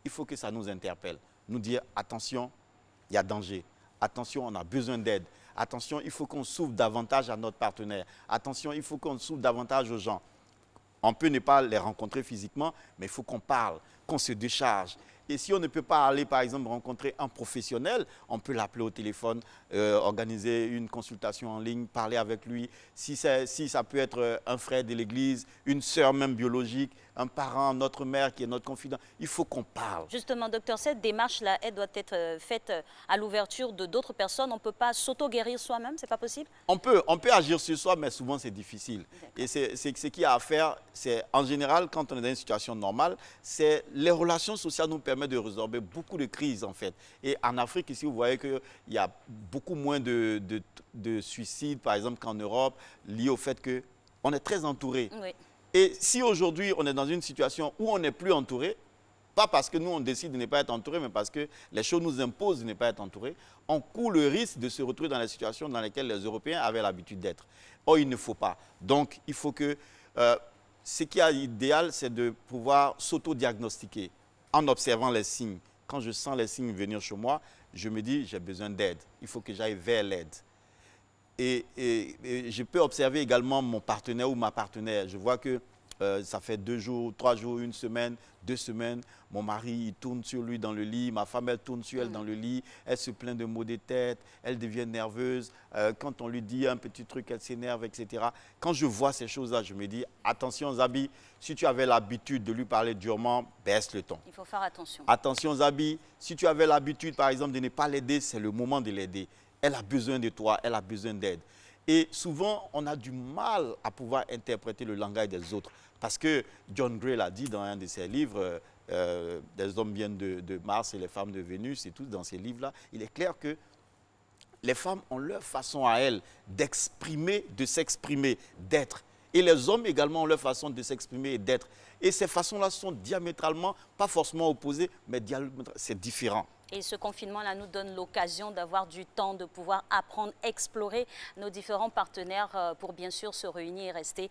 il faut que ça nous interpelle. Nous dire, attention, il y a danger. Attention, on a besoin d'aide. Attention, il faut qu'on s'ouvre davantage à notre partenaire. Attention, il faut qu'on s'ouvre davantage aux gens. On peut ne pas les rencontrer physiquement, mais il faut qu'on parle, qu'on se décharge. Et si on ne peut pas aller, par exemple, rencontrer un professionnel, on peut l'appeler au téléphone, organiser une consultation en ligne, parler avec lui. Si ça peut être un frère de l'église, une sœur même biologique, un parent, notre mère qui est notre confident, il faut qu'on parle. Justement, docteur, cette démarche-là, elle doit être faite à l'ouverture de d'autres personnes. On ne peut pas s'auto-guérir soi-même, c'est pas possible? On peut agir sur soi, mais souvent c'est difficile. Et ce qu'il y a à faire, c'est en général, quand on est dans une situation normale, c'est les relations sociales nous permettent de résorber beaucoup de crises en fait. Et en Afrique, ici, vous voyez qu'il y a beaucoup moins de suicides, par exemple, qu'en Europe, liés au fait qu'on est très entouré. Oui. Et si aujourd'hui, on est dans une situation où on n'est plus entouré, pas parce que nous, on décide de ne pas être entourés, mais parce que les choses nous imposent de ne pas être entourés, on court le risque de se retrouver dans les situations dans lesquelles les Européens avaient l'habitude d'être. Or, il ne faut pas. Donc, il faut que... ce qui est idéal, c'est de pouvoir s'auto-diagnostiquer en observant les signes. Quand je sens les signes venir chez moi, je me dis, j'ai besoin d'aide. Il faut que j'aille vers l'aide. Et je peux observer également mon partenaire ou ma partenaire. Je vois que ça fait 2 jours, 3 jours, 1 semaine, 2 semaines. Mon mari, il tourne sur lui dans le lit. Ma femme, elle tourne sur elle dans le lit. Elle se plaint de maux de tête. Elle devient nerveuse. Quand on lui dit un petit truc, elle s'énerve, etc. Quand je vois ces choses-là, je me dis, attention Zabi, si tu avais l'habitude de lui parler durement, baisse le ton. Il faut faire attention. Attention Zabi, si tu avais l'habitude, par exemple, de ne pas l'aider, c'est le moment de l'aider. Elle a besoin de toi, elle a besoin d'aide. Et souvent, on a du mal à pouvoir interpréter le langage des autres. Parce que John Gray l'a dit dans un de ses livres, des hommes viennent de Mars et les femmes de Vénus et tout, dans ces livres-là, il est clair que les femmes ont leur façon à elles d'exprimer, de s'exprimer, d'être. Et les hommes également ont leur façon de s'exprimer et d'être. Et ces façons-là sont diamétralement, pas forcément opposées, mais c'est différent. Et ce confinement-là nous donne l'occasion d'avoir du temps, de pouvoir apprendre, explorer nos différents partenaires pour bien sûr se réunir et rester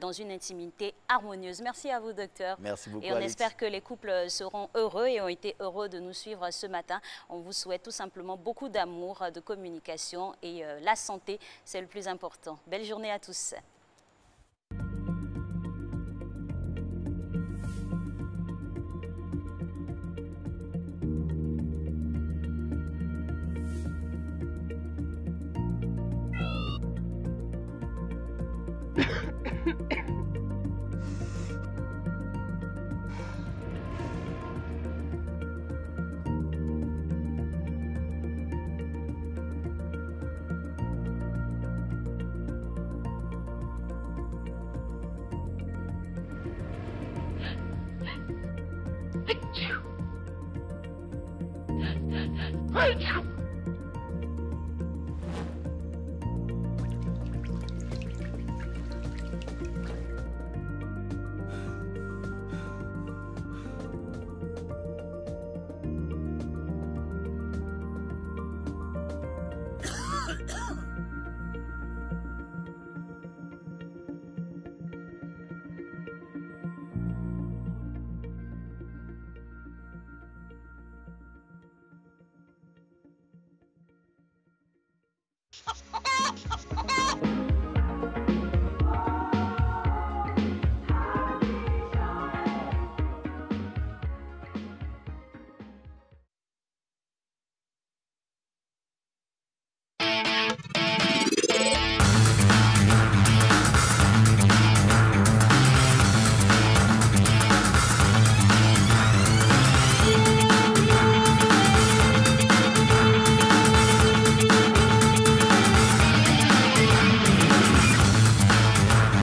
dans une intimité harmonieuse. Merci à vous, docteur. Merci beaucoup, et on Alix. espère que les couples seront heureux et ont été heureux de nous suivre ce matin. On vous souhaite tout simplement beaucoup d'amour, de communication et la santé, c'est le plus important. Belle journée à tous. Achoo!